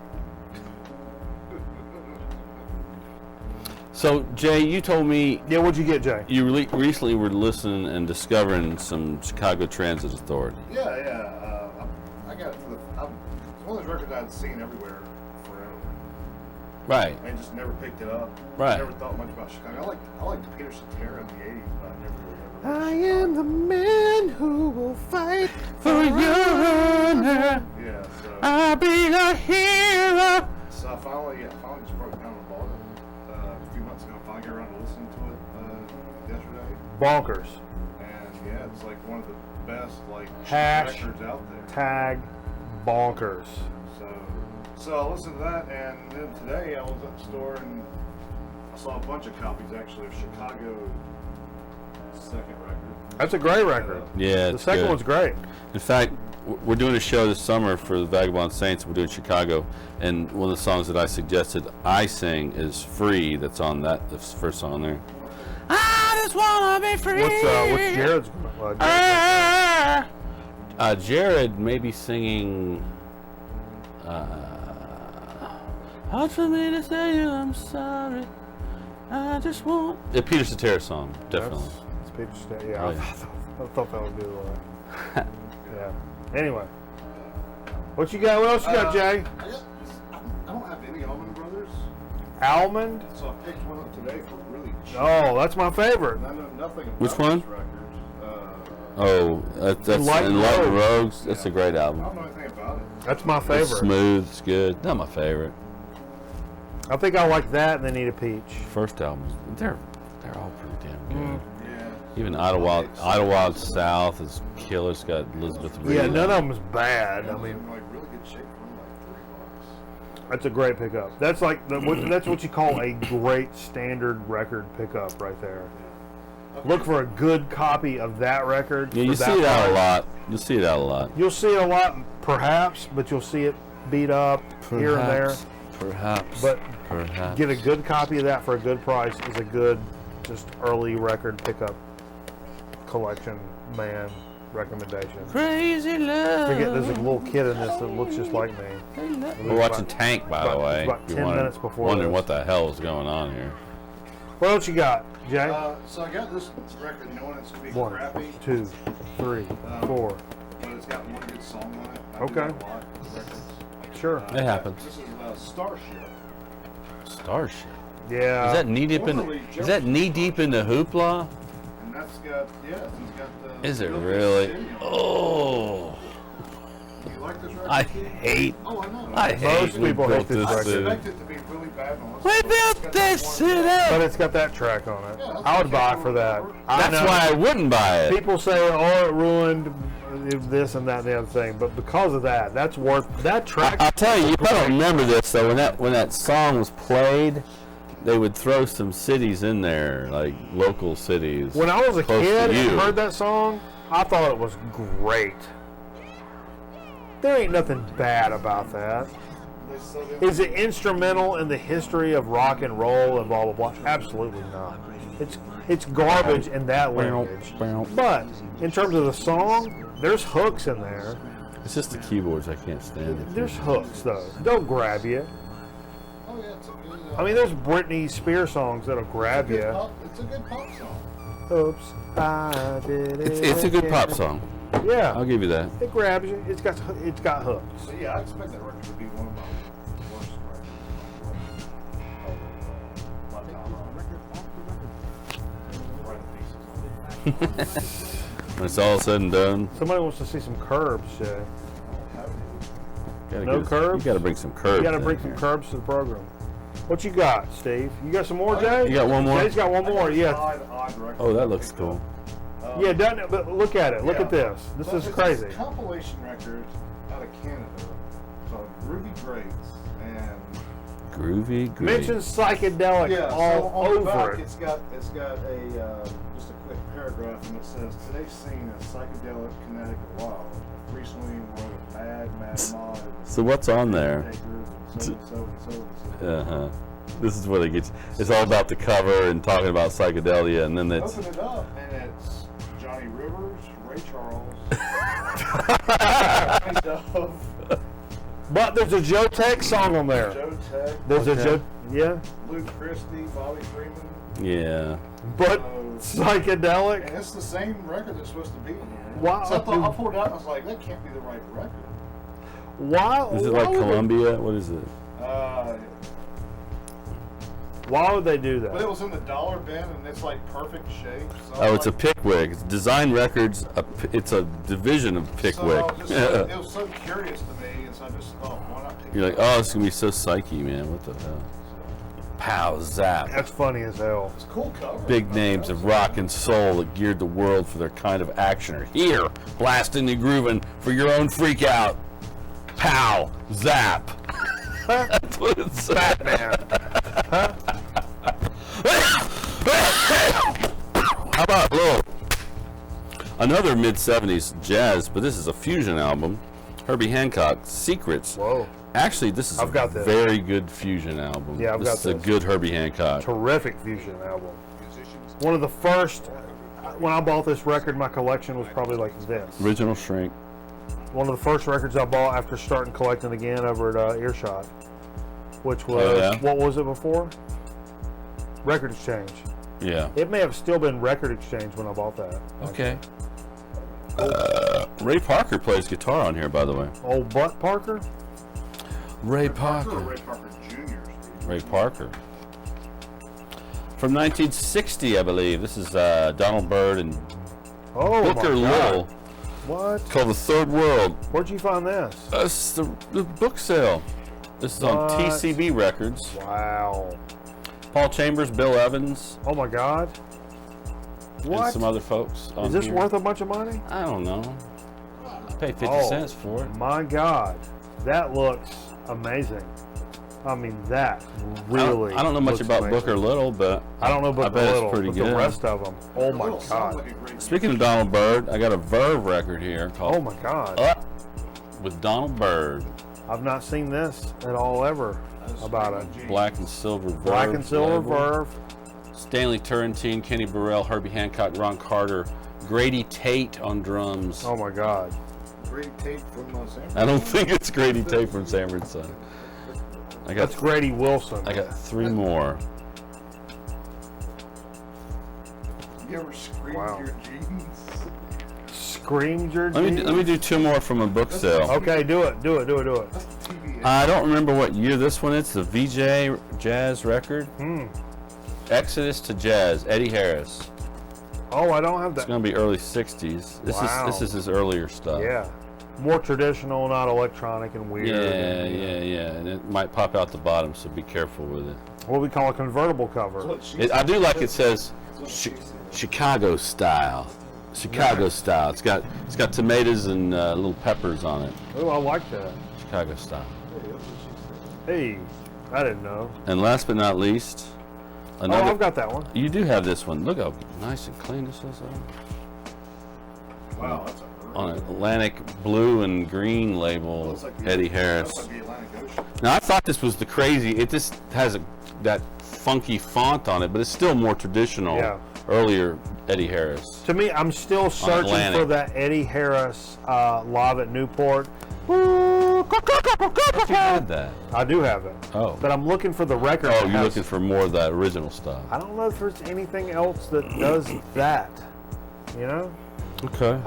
S2: So, Jay, you told me
S1: Yeah, what'd you get, Jay?
S2: you recently were listening and discovering some Chicago Transit Authority.
S3: Yeah. I got it for it's one of those records I'd seen everywhere forever.
S2: Right.
S3: I just never picked it up.
S2: Right.
S3: Never thought much about Chicago. I liked the Peter Cetera in the '80s, but I never really
S1: I
S3: ever.
S1: am the man who will fight
S2: For your honor,
S3: Yeah. So.
S2: I'll be a hero.
S3: So I finally just broke down and bought it a few months ago. I finally got around to listening to it yesterday,
S1: bonkers.
S3: and yeah, it's like one of the best
S1: Hash.
S3: records out there.
S1: Tag bonkers.
S3: So I listened to that, and then today I was at the store and I saw a bunch of copies actually of Chicago's second record.
S1: That's a great record.
S2: Yeah,
S1: The
S2: it's
S1: second
S2: good.
S1: one's great.
S2: In fact, we're doing a show this summer for the Vagabond Saints. We're doing Chicago, and one of the songs that I suggested I sing is "Free." That's on that. The first song there. I just wanna be free.
S1: What's Jared's?
S2: Jared may be singing. Hard for me to say I'm sorry. I just want. A Peter Cetera song, definitely.
S1: It's Peter Cetera. Yeah,
S2: Oh,
S1: I
S2: yeah.
S1: thought that would be the one. Yeah. Anyway, what you got? What else you got, Jay?
S3: I don't have any Almond Brothers,
S1: Almond.
S3: so I picked one up today for really cheap.
S1: Oh, that's my favorite.
S3: And I know nothing about
S2: Which one?
S3: this record.
S2: Oh, that's
S1: Enlightened
S2: Enlightened
S1: Rogues.
S2: Rogues. That's a great
S3: I
S2: album.
S3: don't know anything about it.
S1: That's my
S2: It's
S1: favorite.
S2: smooth. It's good. Not my favorite.
S1: I think I like that and then Need a Peach.
S2: First album. They're all pretty damn good.
S3: Yeah.
S2: Even Idlewild South is killer. It's got Elizabeth Reed.
S1: Yeah, none of them is bad. I mean,
S3: like really good shape for like $3.
S1: That's a great pickup. That's like that's what you call a great standard record pickup right there.
S3: Okay.
S1: Look for a good copy of that record.
S2: Yeah, you see it out a lot. You'll see it out a lot.
S1: You'll see it a lot, perhaps, but you'll see it beat up here and there.
S2: Perhaps.
S1: But
S2: perhaps.
S1: get a good copy of that for a good price is a good, just early record pickup collection man recommendation.
S2: Crazy love.
S1: Forget there's a little kid in this that looks just like me.
S2: We're watching Tank, by the way.
S1: About 10 minutes before.
S2: Wondering
S1: this.
S2: what the hell is going on here.
S1: What else you got, Jay?
S3: So I got this record, you know what, it's going to be
S1: 1,
S3: crappy.
S1: 2, 3, 4.
S3: But it's got one good song on it. I do
S1: Okay.
S3: that a lot with records.
S1: Sure.
S2: It happens.
S3: This is Starship.
S2: Starship.
S1: Yeah.
S2: Is that knee deep in? Is that knee deep in the hoopla?
S3: And that's got, yeah, it's got the...
S2: Is it
S3: Real Big
S2: really?
S3: City on it.
S2: Oh,
S3: You like this record?
S2: I
S3: Keith?
S2: hate.
S3: Oh, I know.
S2: I hate.
S1: Most
S2: we
S1: people
S2: built
S1: hate this
S3: I
S1: record.
S3: expect it to be really bad. On
S2: We built this city.
S1: But it's got that track on it.
S3: Yeah, that's
S1: I would
S3: what
S1: buy
S3: you
S1: for that.
S3: want.
S1: I
S2: That's
S1: know
S2: why I wouldn't buy it.
S1: people say, "Oh, it ruined this and that and the other thing," but because of that, that's worth that track.
S2: I'll tell you, you probably remember this though. When that song was played, they would throw some cities in there, like local cities.
S1: When I was a
S2: close to
S1: kid and
S2: you.
S1: heard that song, I thought it was great. There ain't nothing bad about that. Is it instrumental in the history of rock and roll and blah blah blah? Absolutely not. It's garbage in that language. But in terms of the song, there's hooks in there.
S2: It's just the keyboards I can't stand.
S1: There's hooks though. They'll grab you.
S3: Oh, yeah, it's a good...
S1: I mean, there's Britney Spears songs that'll grab you.
S3: It's a good pop song.
S1: Oops, I did it.
S2: It's a good
S1: again.
S2: pop song.
S1: Yeah,
S2: I'll give you that.
S1: it grabs you. It's got hooks.
S3: So yeah, I expect that record to be one of my worst records. Right pieces.
S2: When it's all said and done,
S1: Somebody wants to see some curbs, Jay.
S2: gotta
S1: No
S2: get us-
S1: curbs?
S2: You got to bring some curbs.
S1: You got to
S2: in
S1: bring some
S2: here.
S1: curbs to the program. What you got, Steve? You got some more, Jay?
S2: You got one more?
S1: Jay's got one more. Yeah,
S3: Odd record
S2: Oh, that
S3: I
S2: looks
S3: picked
S2: cool.
S3: up.
S1: yeah. Doesn't it? But look at it. Look
S3: Yeah.
S1: at this. This
S3: So
S1: is
S3: it's
S1: crazy.
S3: a compilation record out of Canada called Groovy Greats, and
S2: Groovy, great.
S1: Mentions psychedelic
S3: yeah,
S1: all
S3: so on the
S1: over
S3: back
S1: it.
S3: it's got a just a quick paragraph, and it says today's scene is psychedelic, kinetic, and wild. A free swinging world of mad mod.
S2: So what's on there?
S3: Takers and so and so and so and so.
S2: Uh-huh. This is what it gets. It's all about the cover and talking about psychedelia, and then it's
S3: Open it up, and it's Johnny Rivers, Ray Charles, Johnny Dove,
S1: But there's a Joe Tech song on there.
S3: Joe Tech,
S1: There's a
S2: Okay.
S1: Joe, yeah.
S3: Luke Christie, Bobby Freeman.
S2: yeah.
S1: But
S3: So-
S1: psychedelic.
S3: And it's the same record that's supposed to be in here.
S1: Wow.
S3: So I pulled it out and I was like, that can't be the right record.
S1: Why?
S2: Is it
S1: why
S2: like
S1: would they-
S2: Columbia? What is it?
S1: Why would they do
S3: But it
S1: that?
S3: was in the dollar bin and it's like perfect shape. So
S2: Oh, it's a Pickwick. It's Design Records. It's a division of Pickwick.
S3: So it was so curious to me, and so I just thought, why not pick
S2: You're
S3: it
S2: like,
S3: up?
S2: oh, it's gonna be so psyche, man. What the hell? Pow, zap.
S1: That's funny as hell.
S3: It's a cool cover.
S2: Big names of rock and soul that geared the world for their kind of action are here, blasting and grooving for your own freak out. Pow, zap. That's what it says.
S1: Batman.
S2: How about look, another mid-70s jazz, but this is a fusion album. Herbie Hancock, Secrets.
S1: Whoa.
S2: Actually, this is
S1: I've
S2: a
S1: got this.
S2: very good fusion album.
S1: Yeah, I've
S2: this
S1: got
S2: is a
S1: this.
S2: good Herbie Hancock.
S1: Terrific fusion album. One of the first, when I bought this record, my collection was probably like this.
S2: Original Shrink.
S1: One of the first records I bought after starting collecting again over at Earshot, which was,
S2: Oh, yeah?
S1: what was it before? Record Exchange.
S2: Yeah.
S1: It may have still been Record Exchange when I bought that.
S2: Okay. Ray Parker plays guitar on here, by the way.
S1: Old Butt Parker?
S2: Ray
S3: Or
S2: Parker.
S3: Ray Parker Jr. Steve.
S2: Ray Parker. From 1960, I believe. This is Donald Byrd and
S1: Oh,
S2: Booker
S1: my God.
S2: Little.
S1: What?
S2: It's called The Third World.
S1: Where'd you find this?
S2: It's the book sale. This is on
S1: What?
S2: TCB Records.
S1: Wow.
S2: Paul Chambers, Bill Evans,
S1: Oh, my God. What?
S2: and some other folks on
S1: Is this
S2: here.
S1: worth a bunch of money?
S2: I don't know. I paid 50
S1: Oh,
S2: cents for it.
S1: My God. That looks amazing. I mean, that really.
S2: I don't know much
S1: looks
S2: about
S1: amazing.
S2: Booker Little, but
S1: I don't know about
S2: I
S1: the
S2: bet
S1: Little,
S2: it's pretty
S1: but
S2: good.
S1: the rest of them. Oh my
S3: Little sounds
S1: god.
S3: like a great
S2: Speaking of Donald Byrd, I got a Verve record here called
S1: Oh my god.
S2: Up with Donald Byrd.
S1: I've not seen this at all ever about it.
S2: Black and silver Verve.
S1: Black and silver
S2: label.
S1: Verve.
S2: Stanley Turrentine, Kenny Burrell, Herbie Hancock, Ron Carter, Grady Tate on drums.
S1: Oh my god.
S3: Great tape from San Francisco.
S2: I don't think it's Grady Tate from San Francisco. I got
S1: That's Grady Wilson.
S2: I got 3 more.
S3: You ever screamed
S1: Wow.
S3: your jeans?
S1: Screamed your
S2: Let me do 2 more from a book sale.
S1: Okay, do it.
S3: That's the TV.
S2: I don't remember what year this one is. The VJ Jazz record. Exodus to Jazz, Eddie Harris.
S1: Oh, I don't have
S2: It's
S1: that.
S2: gonna be early '60s. This is his earlier stuff.
S1: Yeah. More traditional, not electronic and weird.
S2: Yeah. And it might pop out the bottom, so be careful with it.
S1: What we call a convertible cover.
S2: I do like it says Chicago style. Chicago style. It's got tomatoes and little peppers on it.
S1: Oh, I like that.
S2: Chicago style.
S1: Hey, I didn't know.
S2: And last but not least,
S1: Oh,
S2: another.
S1: I've got that one.
S2: You do have this one. Look how nice and clean this is.
S3: Wow, that's
S2: On an Atlantic blue and green label,
S3: Looks like the-
S2: Eddie Harris.
S3: That's like the Atlantic Ocean.
S2: Now I thought this was the crazy. It just has that funky font on it, but it's still more traditional.
S1: Yeah.
S2: Earlier Eddie Harris.
S1: To me, I'm still searching
S2: Atlantic.
S1: for that Eddie Harris live at Newport.
S2: You had that.
S1: I do have it.
S2: Oh.
S1: But I'm looking for the record.
S2: Oh,
S1: that
S2: you're
S1: has-
S2: looking for more of that original stuff.
S1: I don't know if there's anything else that does that. You know?
S2: Okay.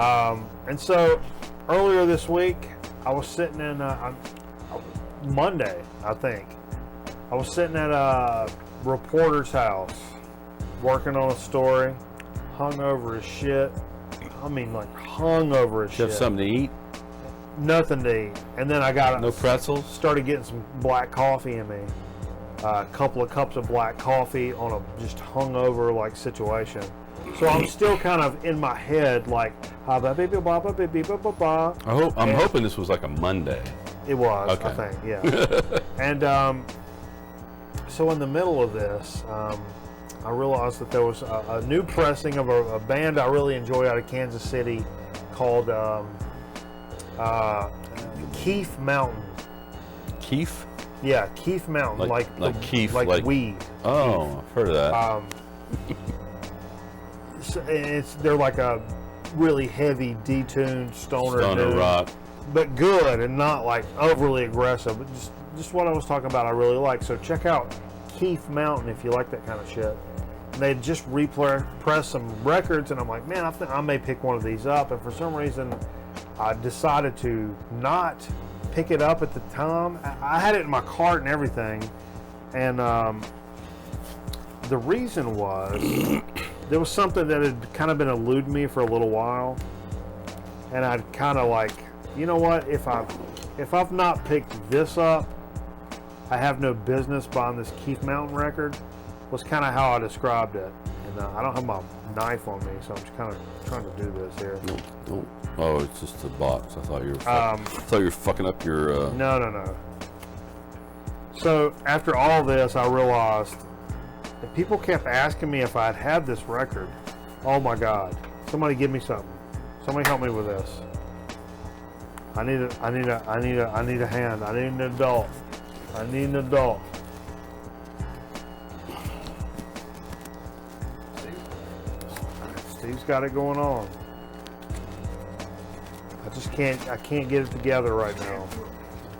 S1: And so earlier this week, I was sitting in Monday, I think. I was sitting at a reporter's house working on a story, hungover as shit. I mean, like hungover as
S2: You
S1: shit.
S2: have something to eat?
S1: Nothing to eat. And then I got
S2: No pretzels?
S1: started getting some black coffee in me. A couple of cups of black coffee on a just hungover like situation. So I'm still kind of in my head like,
S2: I'm
S1: And-
S2: hoping this was like a Monday.
S1: it was, I
S2: Okay.
S1: think, yeah. And so in the middle of this, I realized that there was a new pressing of a band I really enjoy out of Kansas City called Keef Mountain.
S2: Keef?
S1: Yeah, Keef Mountain,
S2: Like Keef,
S1: like
S2: like-
S1: weed.
S2: Oh, I've heard of that.
S1: They're like a really heavy, detuned stoner dude,
S2: rock.
S1: but good and not like overly aggressive. But just what I was talking about, I really like. So check out Keef Mountain if you like that kind of shit. And they just repressed some records, and I'm like, man, I think I may pick one of these up. And for some reason, I decided to not pick it up at the time. I had it in my cart and everything, and the reason was there was something that had kind of been eluding me for a little while, and I'd kind of like, you know what, if I've not picked this up, I have no business buying this Keef Mountain record, was kind of how I described it. And I don't have my knife on me, so I'm just kind of trying to do this here.
S2: Don't. Oh, it's just a box. I thought you were fucking up your.
S1: No. So after all this, I realized that people kept asking me if I'd had this record. Oh my God! Somebody give me something. Somebody help me with this. I need a hand. I need an adult. I need an adult. Steve's got it going on. I can't get it together right now.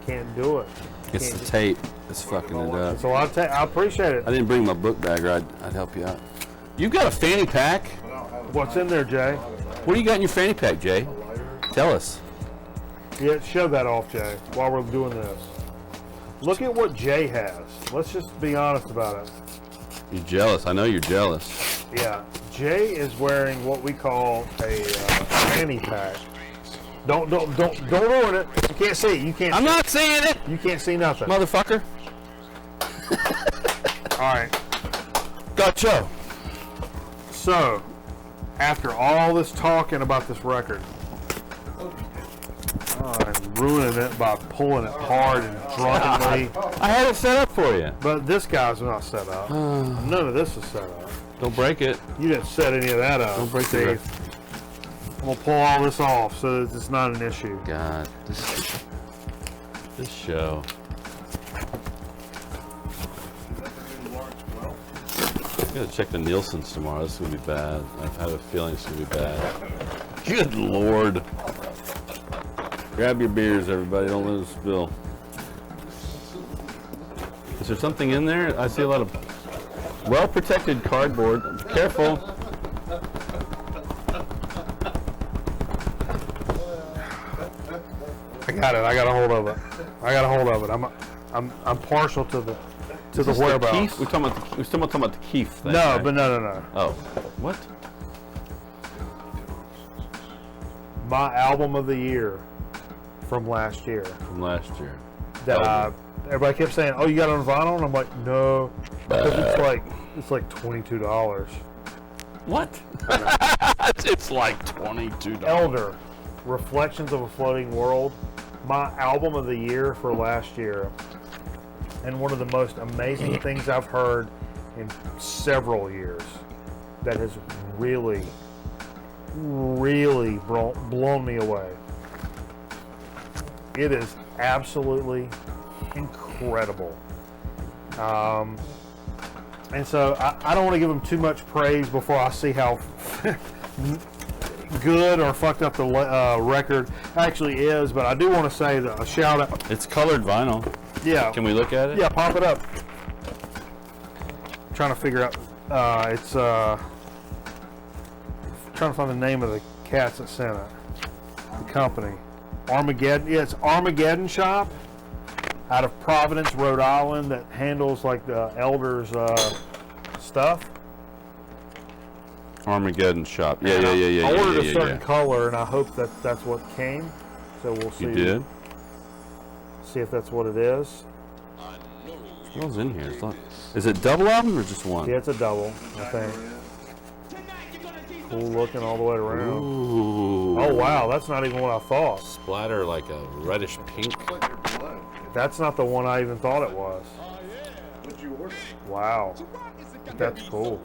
S1: I can't do it.
S2: It's
S1: Can't
S2: the
S1: do-
S2: tape. It's fucking it up.
S1: So I appreciate it.
S2: I didn't bring my book bag, or I'd help you out. You got a fanny pack?
S1: What's in there, Jay?
S2: What do you got in your fanny pack, Jay? Tell us.
S1: Yeah, show that off, Jay, while we're doing this. Look at what Jay has. Let's just be honest about it.
S2: You're jealous. I know you're jealous.
S1: Yeah, Jay is wearing what we call a fanny pack. Don't ruin it. You can't see it. You can't.
S2: I'm not saying it,
S1: You can't see nothing.
S2: motherfucker.
S1: All right.
S2: Gotcha.
S1: So, after all this talking about this record, I'm ruining it by pulling it hard and drunkenly.
S2: I had it set up for you.
S1: But this guy's not set up. None of this is set up.
S2: Don't break it.
S1: You didn't set any of that up.
S2: Don't break the
S1: Steve.
S2: record.
S1: I'm gonna pull all this off so that it's not an issue.
S2: God, this show. I gotta check the Nielsen's tomorrow. This is gonna be bad. I have a feeling it's gonna be bad. Good Lord. Grab your beers, everybody. Don't let it spill. Is there something in there? I see a lot of well-protected cardboard. Careful.
S1: I got it. I got a hold of it. I got a hold of it. I'm partial to the whereabouts.
S2: We're still talking about the Keith thing.
S1: No,
S2: right?
S1: but no.
S2: Oh, what?
S1: My album of the year from last year.
S2: From last year.
S1: That everybody kept saying, "Oh, you got it on vinyl?" And I'm like, "No," because it's like $22.
S2: What? It's like $22.
S1: Elder, Reflections of a Floating World, my album of the year for last year, and one of the most amazing things I've heard in several years. That has really blown me away. It is absolutely incredible. And so I don't want to give them too much praise before I see how good or fucked up the record actually is, but I do want to say that a shout out.
S2: It's colored vinyl.
S1: Yeah.
S2: Can we look at it?
S1: Yeah, pop it up. Trying to figure out. It's trying to find the name of the cats that sent it. The company, Armageddon. Yeah, it's Armageddon Shop out of Providence, Rhode Island, that handles like the Elder's stuff.
S2: Armageddon Shop. Yeah.
S1: I ordered a certain color, and I hope that that's what came. So we'll see.
S2: You did?
S1: See if that's what it is.
S2: What's in here? It's not, is it double album or just one?
S1: Yeah, it's a double, I think. Cool looking all the way around.
S2: Ooh.
S1: Oh wow, that's not even what I thought.
S2: Splatter like a reddish pink.
S1: That's not the one I even thought it was.
S3: What'd you order?
S1: Wow, that's cool.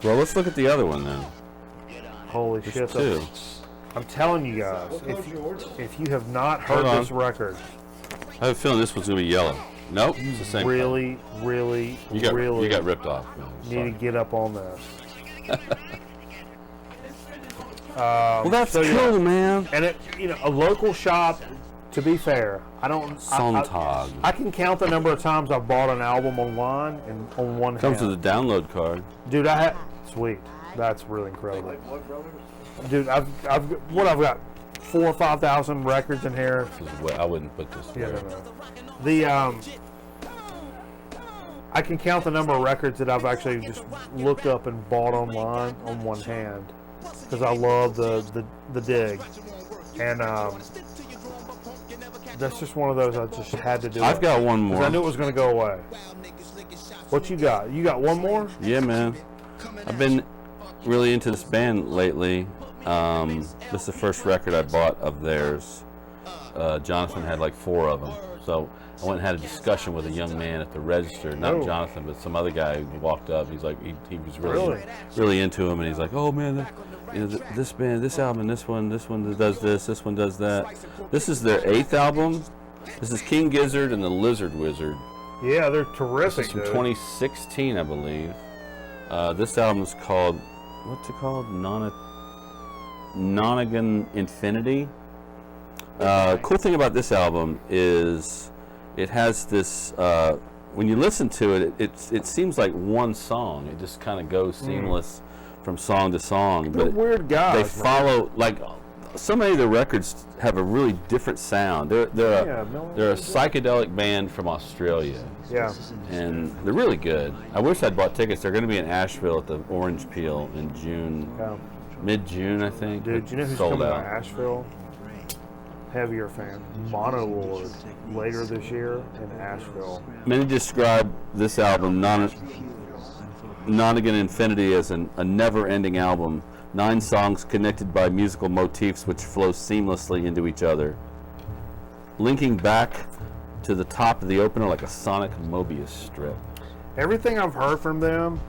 S2: Well, let's look at the other one then.
S1: Holy
S2: There's
S1: shit!
S2: two.
S1: I'm telling you guys, if you have not heard
S2: Hold on.
S1: this record,
S2: I have a feeling this one's gonna be yellow. Nope, it's the same.
S1: really
S2: You got ripped off, man.
S1: need to get up on this.
S2: Well, that's
S1: so,
S2: cool,
S1: yeah.
S2: man.
S1: And it, a local shop. To be fair, I don't.
S2: Sontag.
S1: I can count the number of times I've bought an album online and on one hand.
S2: Comes with a download card.
S1: Dude, sweet. That's really incredible.
S3: Like Blood Brothers?
S1: Dude, I've got 4,000 or 5,000 records in here.
S2: I wouldn't put this
S1: Yeah,
S2: there.
S1: no. The I can count the number of records that I've actually just looked up and bought online on one hand because I love the dig, and that's just one of those I just had to do.
S2: I've got one more.
S1: I knew it was going to go away. What you got? You got one more?
S2: Yeah, man. I've been really into this band lately. This is the first record I bought of theirs. Jonathan had like 4 of them. So I went and had a discussion with a young man at the register. Not Jonathan, but some other guy who walked up. He's like, he was really into him, and he's like, oh man, this band, this album, this one does this one does that. This is their 8th album. This is King Gizzard and the Lizard Wizard.
S1: Yeah, they're terrific.
S2: This is from 2016, I believe. This album is called, what's it called? Nonagon Infinity. Cool thing about this album is it has this, when you listen to it, it seems like one song. It just kind of goes seamless from song to song.
S1: They're
S2: but
S1: weird guys.
S2: They follow, like, so many of the records have a really different sound. They're a psychedelic band from Australia.
S1: Yeah.
S2: And they're really good. I wish I'd bought tickets. They're going to be in Asheville at the Orange Peel in June.
S1: Yeah.
S2: Mid-June, I think.
S1: Dude, you know who's
S2: sold
S1: coming
S2: out.
S1: to Asheville? Heavier fan. Monolord later this year in Asheville.
S2: Many describe this album, Nonagon Infinity, as a never-ending album 9 songs connected by musical motifs which flow seamlessly into each other, linking back to the top of the opener like a sonic Mobius strip.
S1: Everything I've heard from them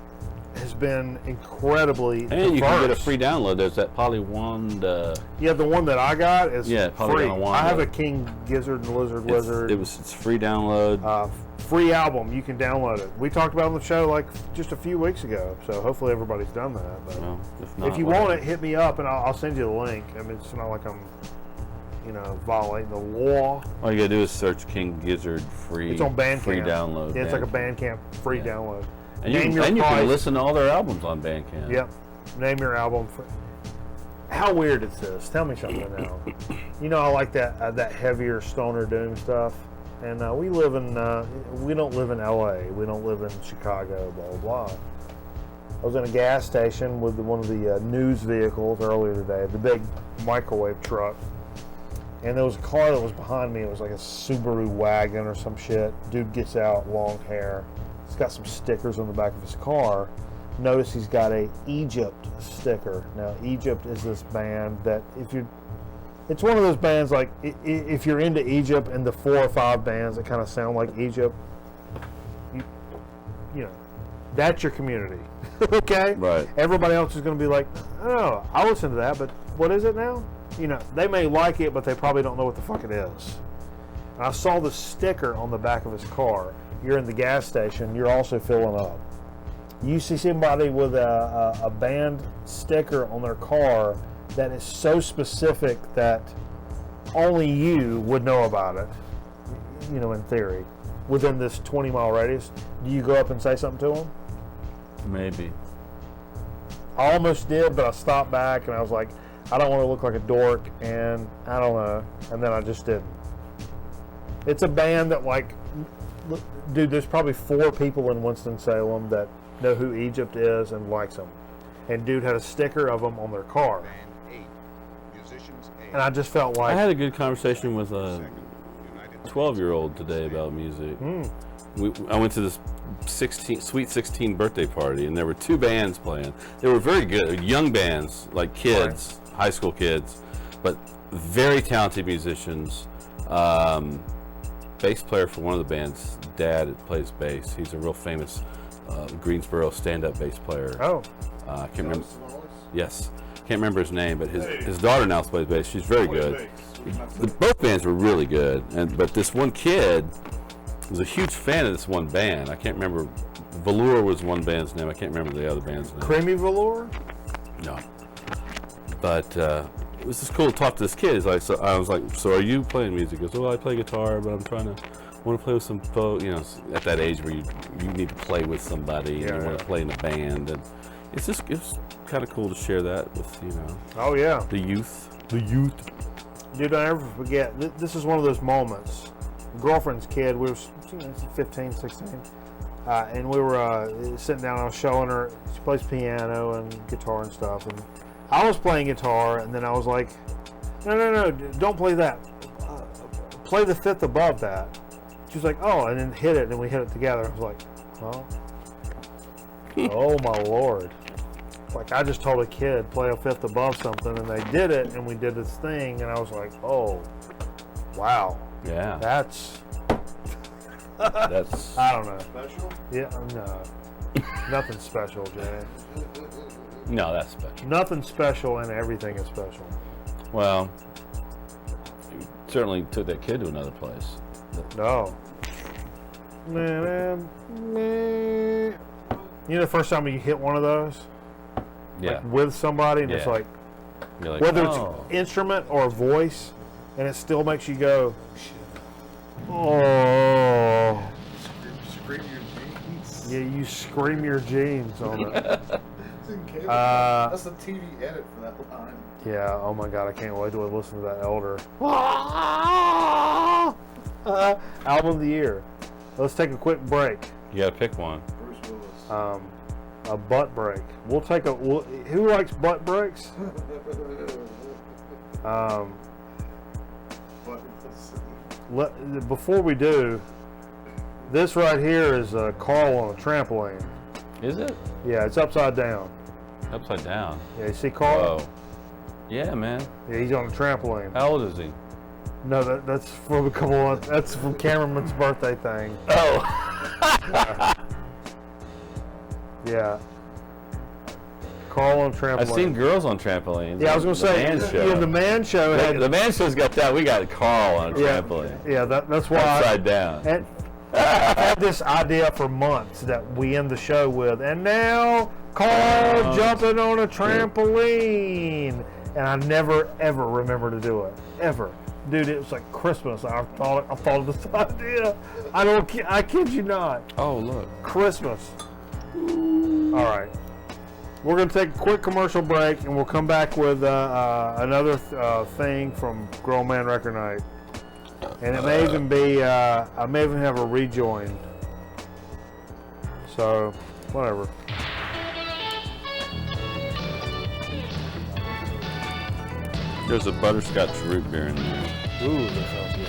S1: has been incredibly
S2: And
S1: diverse.
S2: you can get a free download. There's that Polywand.
S1: Yeah, the one that I got is free.
S2: Polywand.
S1: I have a King Gizzard and Lizard Wizard.
S2: It's free download.
S1: Free album. You can download it. We talked about it on the show like just a few weeks ago, so hopefully everybody's done that. But
S2: Well, if not,
S1: if you want it, hit me up and I'll send you the link. I mean, it's not like I'm, violating the law.
S2: all you gotta do is search King Gizzard free.
S1: It's on Bandcamp.
S2: Free download.
S1: Yeah, it's like a Bandcamp free download.
S2: And you can listen to all their albums on Bandcamp.
S1: Yep. Name your album. How weird is this? Tell me something now. I like that heavier stoner doom stuff. And we don't live in LA. We don't live in Chicago, blah, blah, blah. I was in a gas station with one of the news vehicles earlier today, the big microwave truck. And there was a car that was behind me. It was like a Subaru wagon or some shit. Dude gets out, long hair. He's got some stickers on the back of his car. Notice he's got a Egypt sticker. Now, Egypt is this band that it's one of those bands like if you're into Egypt and the 4 or 5 bands that kind of sound like Egypt, that's your community. Okay?
S2: Right.
S1: Everybody else is going to be like, oh, I'll listen to that, but what is it now? They may like it, but they probably don't know what the fuck it is. And I saw the sticker on the back of his car. You're in the gas station, you're also filling up. You see somebody with a band sticker on their car that is so specific that only you would know about it, in theory, within this 20-mile radius. Do you go up and say something to them?
S2: Maybe.
S1: I almost did, but I stopped back and I was like, I don't want to look like a dork, and I don't know, and then I just didn't. It's a band that, dude, there's probably 4 people in Winston-Salem that know who Egypt is and likes them. And dude had a sticker of them on their car. And I just felt like...
S2: I had a good conversation with a 12-year-old today about music. I went to this Sweet 16 birthday party, and there were 2 bands playing. They were very good, young bands, like kids, high school kids, but very talented musicians. Bass player for one of the band's dad plays bass. He's a real famous Greensboro stand-up bass player.
S1: Oh.
S2: I can't remember. Yes. Can't remember his name, but his daughter now plays bass. She's very good. Both bands were really good, but this one kid was a huge fan of this one band. I can't remember. Velour was one band's name. I can't remember the other band's name.
S1: Creamy Velour?
S2: No. But it was just cool to talk to this kid. I was like, so are you playing music? He goes, well, I play guitar, but I want to play with some folks. At that age where you need to play with somebody and you want to play in a band. And it's kind of cool to share that with,
S1: Oh, yeah.
S2: the youth.
S1: Dude, I'll never forget. This is one of those moments. Girlfriend's kid, we were 15, 16. And we were sitting down, I was showing her, she plays piano and guitar and stuff. And I was playing guitar, and then I was like, no, don't play that. Play the 5th above that. She was like, oh, and then hit it, and we hit it together. I was like, huh? Oh, my Lord. Like, I just told a kid, play a 5th above something, and they did it, and we did this thing, and I was like, oh, wow.
S2: Yeah.
S1: That's... I don't know.
S3: Special?
S1: Yeah, no. Nothing special, Jay.
S2: No, that's special.
S1: Nothing special, and everything is special.
S2: Well, you certainly took that kid to another place.
S1: No. Man. The first time you hit one of those?
S2: Yeah.
S1: Like with somebody, and it's like,
S2: You're like,
S1: whether
S2: oh.
S1: it's instrument or voice, and it still makes you go, oh.
S3: Scream your jeans.
S1: Yeah, you scream your jeans on it.
S3: It's in cable. That's the TV edit for that line.
S1: Yeah, oh my God, I can't wait to listen to that Elder. Album of the year. Let's take a quick break.
S2: You gotta pick one.
S3: Bruce Willis.
S1: A butt break. We'll take a. Who likes butt breaks? Before we do, this right here is Carl on a trampoline.
S2: Is it?
S1: Yeah, it's upside down.
S2: Upside down.
S1: Yeah, you see Carl?
S2: Whoa. Yeah, man.
S1: Yeah, he's on a trampoline.
S2: How old is he?
S1: No, that's from a couple of, that's from Cameron's birthday thing.
S2: Oh.
S1: Yeah. Carl on trampoline.
S2: I've seen girls on trampolines.
S1: Yeah, I was gonna say,
S2: Man show.
S1: yeah, the man show had,
S2: The man show's got that. We got Carl on a trampoline.
S1: Yeah, that's why.
S2: Upside down.
S1: And I've had this idea for months that we end the show with, and now Carl jumping on a trampoline, and I never ever remember to do it, ever. Dude, it was like Christmas. I thought of this idea. I kid you not.
S2: Oh, look.
S1: Christmas. All right. We're going to take a quick commercial break, and we'll come back with another thing from Grown Man Record Night. And it may even be, I may even have a rejoin. So, whatever.
S2: There's a butterscotch root beer in there.
S1: Ooh, that sounds good.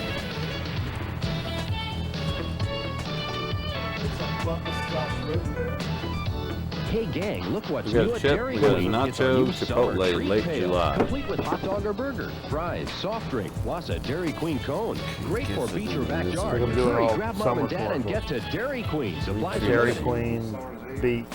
S4: Hey gang, look what's
S2: We got
S4: new
S2: a
S4: at
S2: chip,
S4: Dairy
S2: we got a
S4: Queen. It's
S2: nacho
S4: new summer
S2: chipotle
S4: treat
S2: late
S4: pail,
S2: July.
S4: complete with hot dog or burger, fries, soft drink, plus a Dairy Queen cone. Great for beach or backyard.
S1: I'm doing
S4: Hurry,
S1: all
S4: grab mom
S1: summer
S4: and dad and get
S1: commercials.
S4: to Dairy Queen. Supplies are
S1: Dairy
S4: limited.
S1: Queen Beach.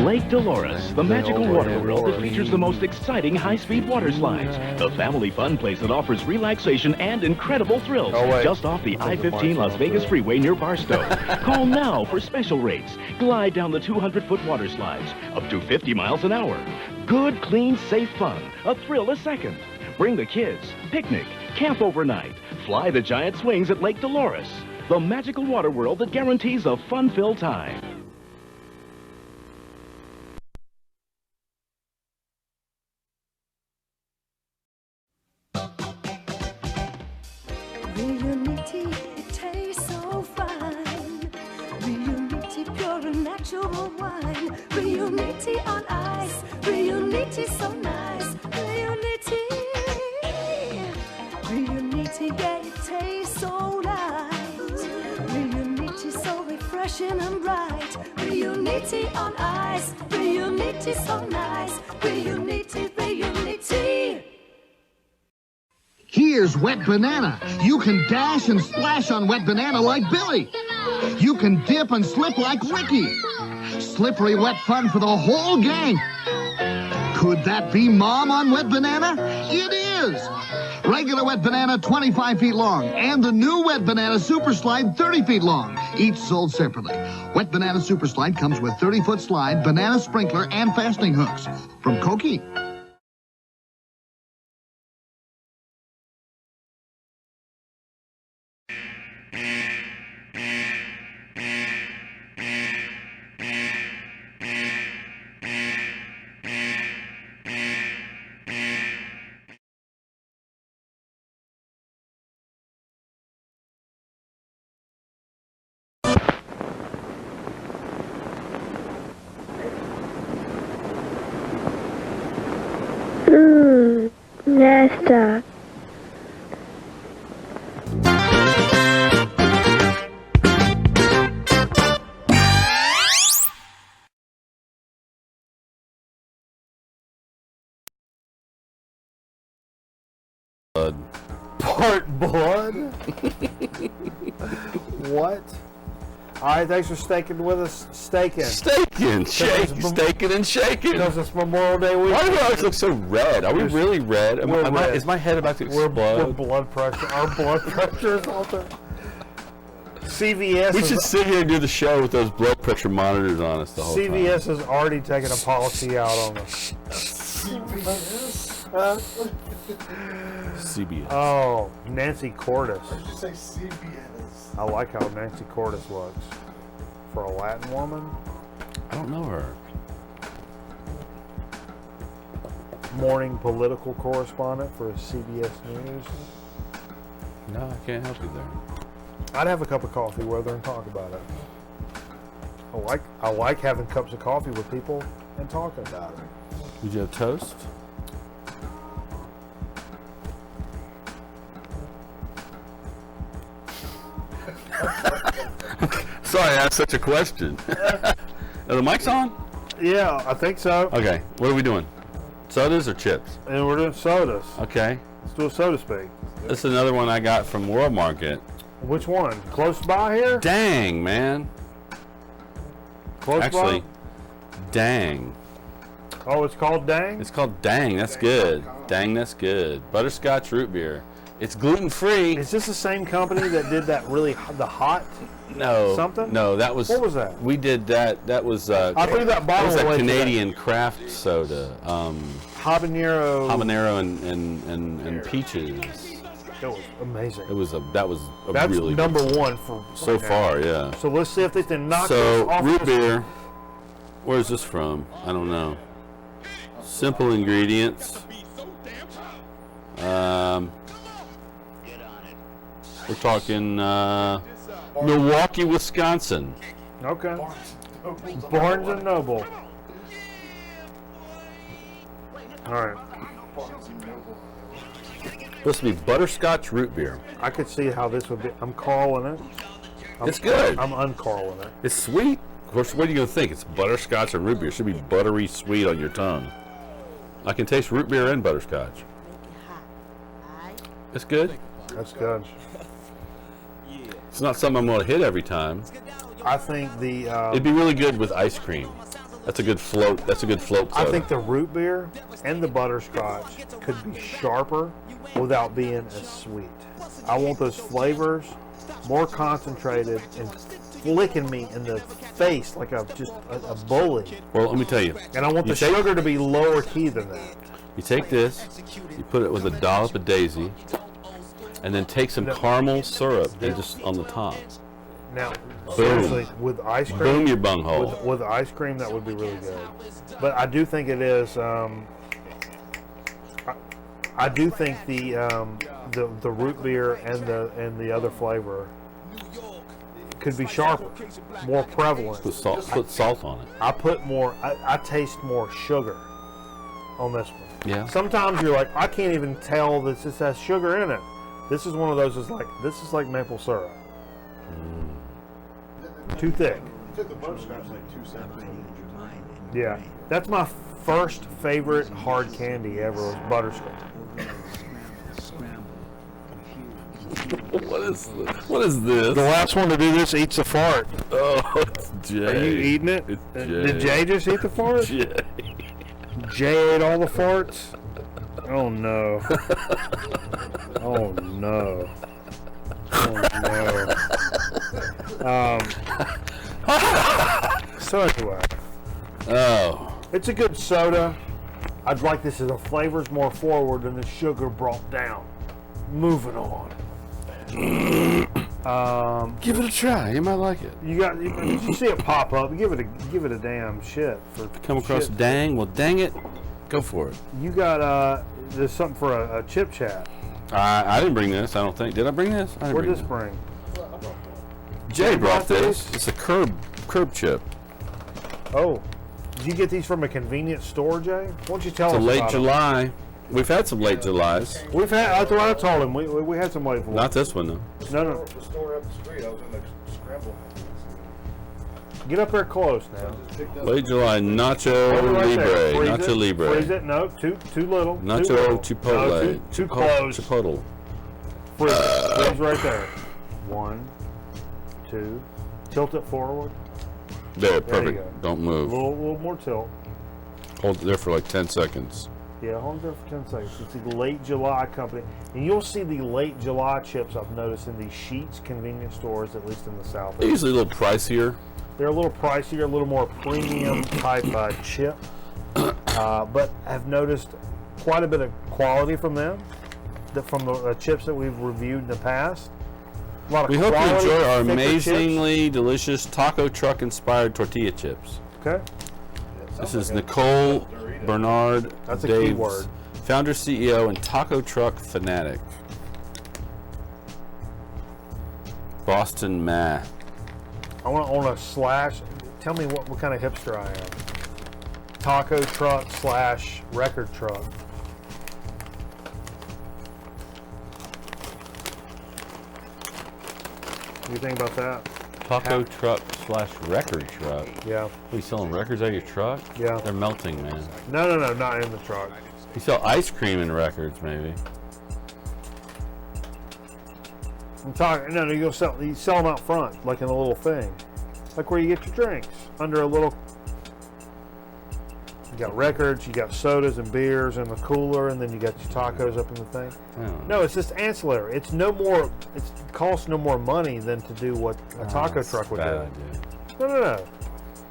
S5: Lake Dolores, the magical
S1: old
S5: water
S1: Lake
S5: world that
S1: Dolores.
S5: features the most exciting high-speed water slides. The family fun place that offers relaxation and incredible thrills.
S1: Oh, wait.
S5: Just off the
S1: That's the
S5: I-15 Las
S1: Barstow
S5: Vegas
S1: Trail.
S5: freeway near Barstow. Call now for special rates. Glide down the 200-foot water slides, up to 50 miles an hour. Good, clean, safe fun. A thrill a second. Bring the kids. Picnic. Camp overnight. Fly the giant swings at Lake Dolores. The magical water world that guarantees a fun-filled time.
S6: Reunity, it tastes so fine. Reunity, pure and natural wine. Reunity on ice. Reunity, so nice. Reunity. Reunity, yeah, it tastes so nice. Reunity, so refreshing and bright. Reunity on ice. Reunity, so nice. Reunity, reunity.
S7: Here's Wet Banana. You can dash and splash on Wet Banana like Billy. You can dip and slip like Ricky. Slippery wet fun for the whole gang. Could that be Mom on Wet Banana? It is. Regular Wet Banana, 25 feet long, and the new Wet Banana Super Slide, 30 feet long, each sold separately. Wet Banana Super Slide comes with 30-foot slide, banana sprinkler, and fastening hooks. From Koki.
S8: Nesta.
S1: Part blood? What? All right, thanks for staking with us. Staking.
S2: Staking, staking and shaking.
S1: Because it's Memorial Day weekend.
S2: Why do we always look so red? Are we really red?
S1: We're red.
S2: Is my head about to
S1: We're
S2: explode?
S1: blood pressure. Our blood pressure is all there. CVS.
S2: We should sit here and do the show with those blood pressure monitors on us the whole time.
S1: CVS has already taken a policy out on us.
S2: CBS.
S1: Oh, Nancy Cordes.
S3: Did you say CBS?
S1: I like how Nancy Cordes looks. For a Latin woman,
S2: I don't know her.
S1: morning political correspondent for CBS News.
S2: No, I can't help you there.
S1: I'd have a cup of coffee with her and talk about it. I like having cups of coffee with people and talking about it.
S2: Would you have toast? Sorry, I asked such a question. Are the mic's on?
S1: Yeah, I think so.
S2: Okay, what are we doing? Sodas or chips?
S1: And we're doing sodas.
S2: Okay.
S1: Let's do a soda speak.
S2: This is another one I got from World Market.
S1: Which one? Close by here?
S2: Dang, man.
S1: Close
S2: Actually,
S1: by?
S2: dang.
S1: Oh, it's called Dang?
S2: It's called Dang. That's good. Dang, that's good. Butterscotch root beer. It's gluten free.
S1: Is this the same company that did that the hot?
S2: No.
S1: Something?
S2: No, that was.
S1: What was that?
S2: We did that. That was.
S1: I threw that bottle
S2: was a
S1: away
S2: Canadian craft soda.
S1: Habanero.
S2: Habanero and peaches.
S1: That was amazing.
S2: That was a
S1: That's
S2: really
S1: number one for
S2: so
S1: right now.
S2: far. Yeah.
S1: So let's see if they can knock
S2: So
S1: this off.
S2: root
S1: this-
S2: beer. Where's this from? I don't know. Simple ingredients. We're talking Milwaukee, Wisconsin.
S1: Okay. Barnes and Noble. All right.
S2: Supposed to be butterscotch root beer.
S1: I could see how this would be. I'm calling it.
S2: It's good.
S1: I'm uncalling it.
S2: It's sweet. Of course, what are you going to think? It's butterscotch and root beer. It should be buttery sweet on your tongue. I can taste root beer and butterscotch. It's good.
S1: That's good.
S2: It's not something I'm going to hit every time.
S1: I think
S2: It'd be really good with ice cream. That's a good float. That's a good float soda.
S1: I think the root beer and the butterscotch could be sharper without being as sweet. I want those flavors more concentrated and flicking me in the face like a bully.
S2: Well, let me tell you.
S1: And I want the sugar to be lower key than that.
S2: You take this, you put it with a dollop of Daisy, and then take some caramel syrup and just on the top.
S1: Now, seriously, with ice cream,
S2: Boom your bunghole.
S1: with ice cream, that would be really good. But I do think it is. I do think the root beer and the other flavor could be sharper, more prevalent.
S2: Put salt on it.
S1: I put more. I taste more sugar on this one.
S2: Yeah.
S1: Sometimes you're like, I can't even tell this has sugar in it. This is one of those. This is like maple syrup. Too thick.
S3: You took the butterscotch like 2 seconds.
S1: Yeah, that's my first favorite hard candy ever was butterscotch.
S2: What is this?
S1: The last one to do this eats a fart.
S2: Oh, it's Jay.
S1: Are you eating it?
S2: It's Jay.
S1: Did Jay just eat the fart?
S2: Jay.
S1: Jay ate all the farts? Oh no. Oh no. Oh no. So anyway.
S2: Oh.
S1: It's a good soda. I'd like this as the flavor's more forward and the sugar brought down. Moving on.
S2: Give it a try. You might like it.
S1: You see it pop up. Give it a damn shit.
S2: Come across
S1: shit.
S2: dang. Well, dang it. Go for it.
S1: You got there's something for a chip chat.
S2: I didn't bring this. I don't think. Did I bring this? I didn't
S1: Where'd
S2: bring
S1: this bring?
S2: Jay brought this. It's a curb chip.
S1: Oh, did you get these from a convenience store, Jay? Why don't you tell
S2: It's
S1: us
S2: a late
S1: about
S2: July. We've had some late Julys.
S1: them? We've had. That's what I told him. We had some late.
S2: Not this one though.
S1: No.
S3: The store up the street, I was in the scramble.
S1: Get up there close now.
S2: Late July Nacho
S1: Hold it right there.
S2: Libre.
S1: Freeze
S2: Nacho
S1: it.
S2: Libre.
S1: Freeze it. No, too little. Too
S2: Nacho
S1: little.
S2: Chipotle.
S1: No, too close.
S2: Chipotle.
S1: Freeze it. Freeze right there. 1, 2. Tilt it forward.
S2: There,
S1: There you
S2: perfect.
S1: go.
S2: Don't
S1: A
S2: move.
S1: little more tilt.
S2: Hold it there for like 10 seconds.
S1: Yeah, hold there for 10 seconds. It's the Late July company. And you'll see the Late July chips I've noticed in these Sheetz convenience stores, at least in the South.
S2: They're usually a little pricier.
S1: They're a little pricier, a little more premium type chip. But I've noticed quite a bit of quality from them, from the chips that we've reviewed in the past. A lot of
S2: We hope you
S1: quality,
S2: enjoy our
S1: thicker
S2: amazingly delicious taco truck inspired tortilla chips.
S1: chips. Okay.
S2: This is Nicole Bernard
S1: That's a
S2: Daves,
S1: key word.
S2: founder, CEO, and taco truck fanatic. Boston, Mass.
S1: I want to slash. Tell me what kind of hipster I am. Taco truck / record truck. What do you think about that?
S2: Taco truck / record truck.
S1: Yeah.
S2: Are you selling records out of your truck?
S1: Yeah.
S2: They're melting, man.
S1: No, not in the truck.
S2: You sell ice cream in records, maybe.
S1: I'm talking. No, you sell them out front, like in a little thing, like where you get your drinks under a little. You got records, you got sodas and beers in the cooler, and then you got your tacos up in the thing. No, it's just ancillary. It's no more. It costs no more money than to do what a taco truck would do. No.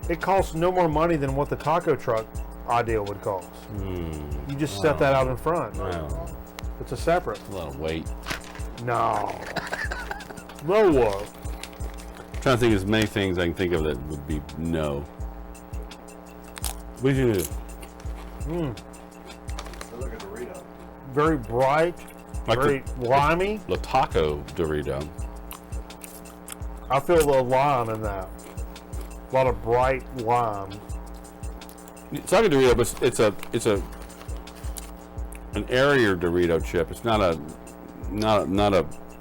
S1: It costs no more money than what the taco truck idea would cost. You just set that out in front.
S2: Wow.
S1: It's a separate.
S2: A lot of weight.
S1: No. No what?
S2: I'm trying to think of as many things I can think of that would be no. What did you do?
S3: Look at the Dorito.
S1: Very bright,
S2: Like
S1: very limey.
S2: The taco Dorito.
S1: I feel a little lime in that. A lot of bright lime.
S2: Taco Dorito, but it's an airier Dorito chip. It's not a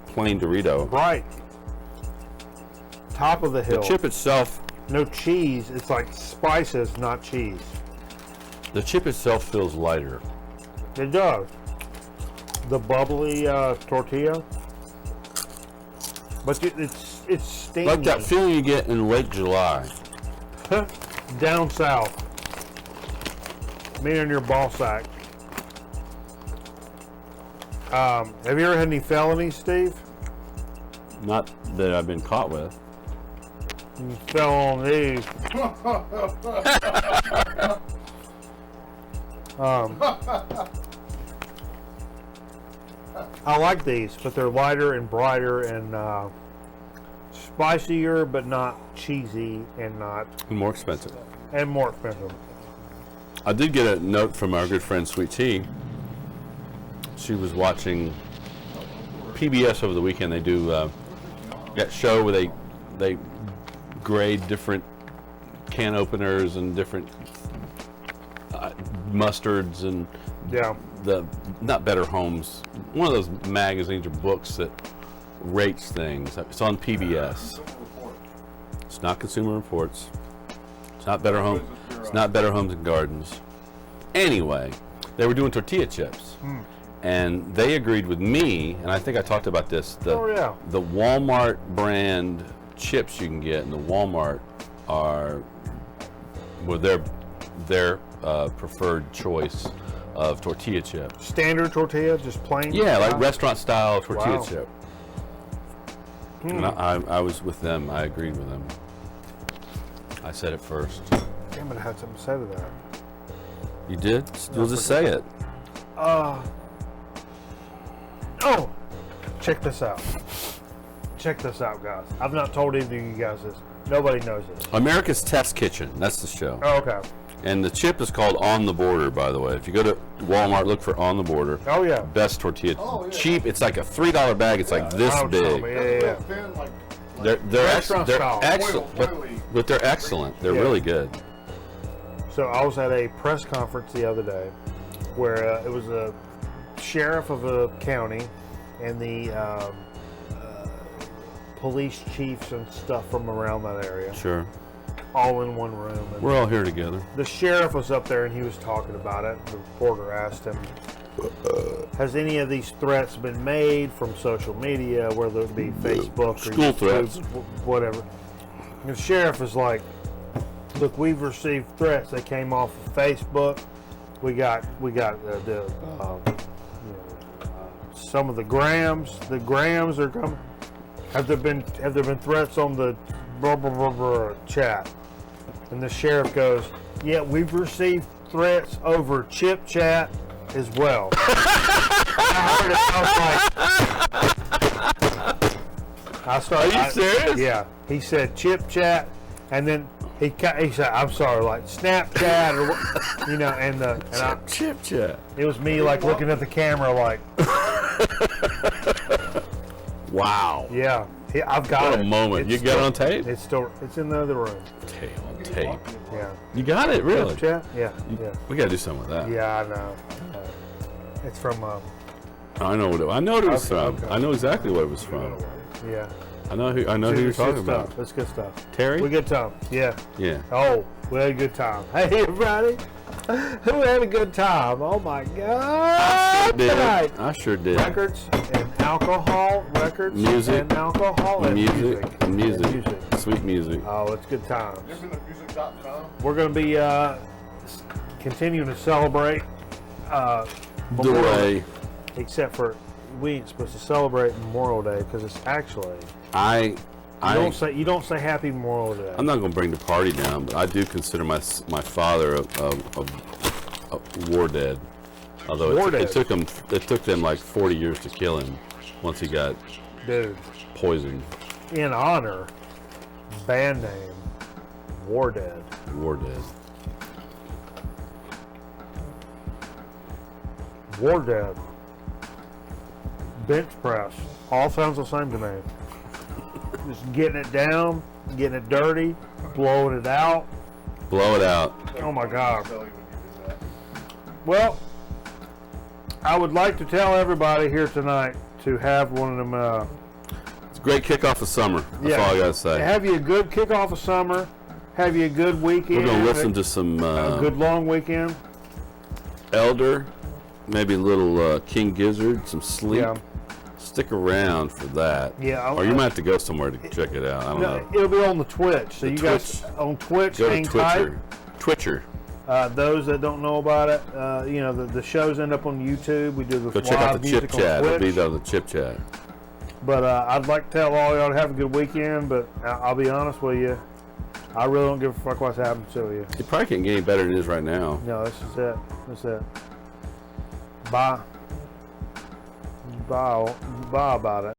S2: plain Dorito.
S1: Bright. Top of the hill.
S2: The chip itself.
S1: No cheese. It's like spices, not cheese.
S2: The chip itself feels lighter.
S1: It does. The bubbly tortilla, but it's stingy.
S2: Like that feeling you get in late July.
S1: Down south. Me and your ball sack. Have you ever had any felonies, Steve?
S2: Not that I've been caught with.
S1: You fell on these. I like these, but they're lighter and brighter and spicier, but not cheesy and not
S2: More expensive.
S1: and more expensive.
S2: I did get a note from our good friend Sweet Tea. She was watching PBS over the weekend. They do that show where they grade different can openers and different mustards and
S1: Yeah.
S2: the not Better Homes, one of those magazines or books that rates things. It's on PBS. It's not Consumer Reports. It's not Better Home. It's not Better Homes and Gardens. Anyway, they were doing tortilla chips, and they agreed with me. And I think I talked about this. The Walmart brand chips you can get in the Walmart are their preferred choice of tortilla chip.
S1: Standard tortilla, just plain?
S2: Yeah, like restaurant style tortilla
S1: Wow.
S2: chip. And I was with them. I agreed with them. I said it first.
S1: Damn it, I had something to say to that.
S2: You did? We'll just say it.
S1: Oh, check this out. Check this out, guys. I've not told either of you guys this. Nobody knows this.
S2: America's Test Kitchen. That's the show.
S1: Oh, okay.
S2: And the chip is called On the Border, by the way. If you go to Walmart, look for On the Border.
S1: Oh, yeah.
S2: Best tortilla.
S3: Oh, yeah.
S2: Cheap. It's like a $3 bag. It's like this big.
S1: Yeah.
S3: Thin, like
S2: They're
S1: Restaurant style.
S2: excellent. But they're excellent. They're really good.
S1: So I was at a press conference the other day where it was a sheriff of a county and the police chiefs and stuff from around that area,
S2: Sure.
S1: all in one room. And
S2: We're all here together.
S1: the sheriff was up there and he was talking about it. The reporter asked him, has any of these threats been made from social media, whether it be Facebook or
S2: School
S1: YouTube,
S2: threats.
S1: whatever? And the sheriff is like, look, we've received threats. They came off of Facebook. We got some of the grams. The grams are coming. Have there been threats on the blah blah blah blah chat? And the sheriff goes, yeah, we've received threats over chip chat as well. I started.
S2: Are you serious?
S1: Yeah. He said chip chat, and then he said, I'm sorry, like Snapchat or what, you know, and
S2: Chip chat.
S1: it was me like looking at the camera like,
S2: Wow.
S1: yeah, I've got
S2: What
S1: it.
S2: a moment.
S1: It's
S2: You got it on
S1: still-
S2: tape?
S1: It's in the other room.
S2: On tape.
S1: Yeah.
S2: You got it, really?
S1: Chip chat? Yeah. Yeah.
S2: We gotta do something with that.
S1: Yeah, I know. It's from
S2: I know what it was
S1: Okay,
S2: from.
S1: okay.
S2: I know exactly what it was from.
S1: yeah.
S2: I know who you're
S1: It's good
S2: talking
S1: stuff.
S2: about.
S1: It's good stuff.
S2: Terry?
S1: We had a good time. Yeah.
S2: Yeah.
S1: Oh, we had a good time. Hey, everybody. Who had a good time? Oh, my God. Tonight.
S2: I sure did.
S1: Records and alcohol. Records
S2: Music.
S1: and alcohol and music.
S2: And music. Sweet music.
S1: Oh, it's good times.
S3: Infinitemusic.com.
S1: We're going to be continuing to celebrate Memorial
S2: Delay.
S1: Day, except for we ain't supposed to celebrate Memorial Day because it's actually you don't say Happy Memorial Day.
S2: I'm not going to bring the party down, but I do consider my father a war dead. Although it took them like 40 years to kill him once he got poisoned.
S1: In honor, band name, War Dead.
S2: War dead.
S1: War Dead. Bench press. All sounds the same to me. Just getting it down, getting it dirty, blowing it out.
S2: Blow it out.
S1: Oh my God. Well, I would like to tell everybody here tonight to have one of them.
S2: It's a great kickoff of summer. That's all I got to say.
S1: Have you a good kickoff of summer. Have you a good weekend.
S2: We're going to listen to some
S1: a good long weekend.
S2: Elder, maybe a little King Gizzard, some Sleep.
S1: Yeah.
S2: Stick around for that.
S1: Yeah.
S2: Or you might have to go somewhere to check it out. I don't know.
S1: It'll be on the Twitch. So
S2: The
S1: you
S2: Twitch.
S1: guys on Twitch,
S2: Go to
S1: hang tight.
S2: Twitcher.
S1: Those that don't know about it, the shows end up on YouTube. We do the
S2: Go check out
S1: live
S2: the Chip
S1: music on
S2: Chat. It'll
S1: Twitch.
S2: be on the Chip Chat.
S1: But I'd like to tell all y'all to have a good weekend. But I'll be honest with you, I really don't give a fuck what's happening to you.
S2: It probably can't get any better than it is right now.
S1: No, this is it. That's it. Bye. Bye about it.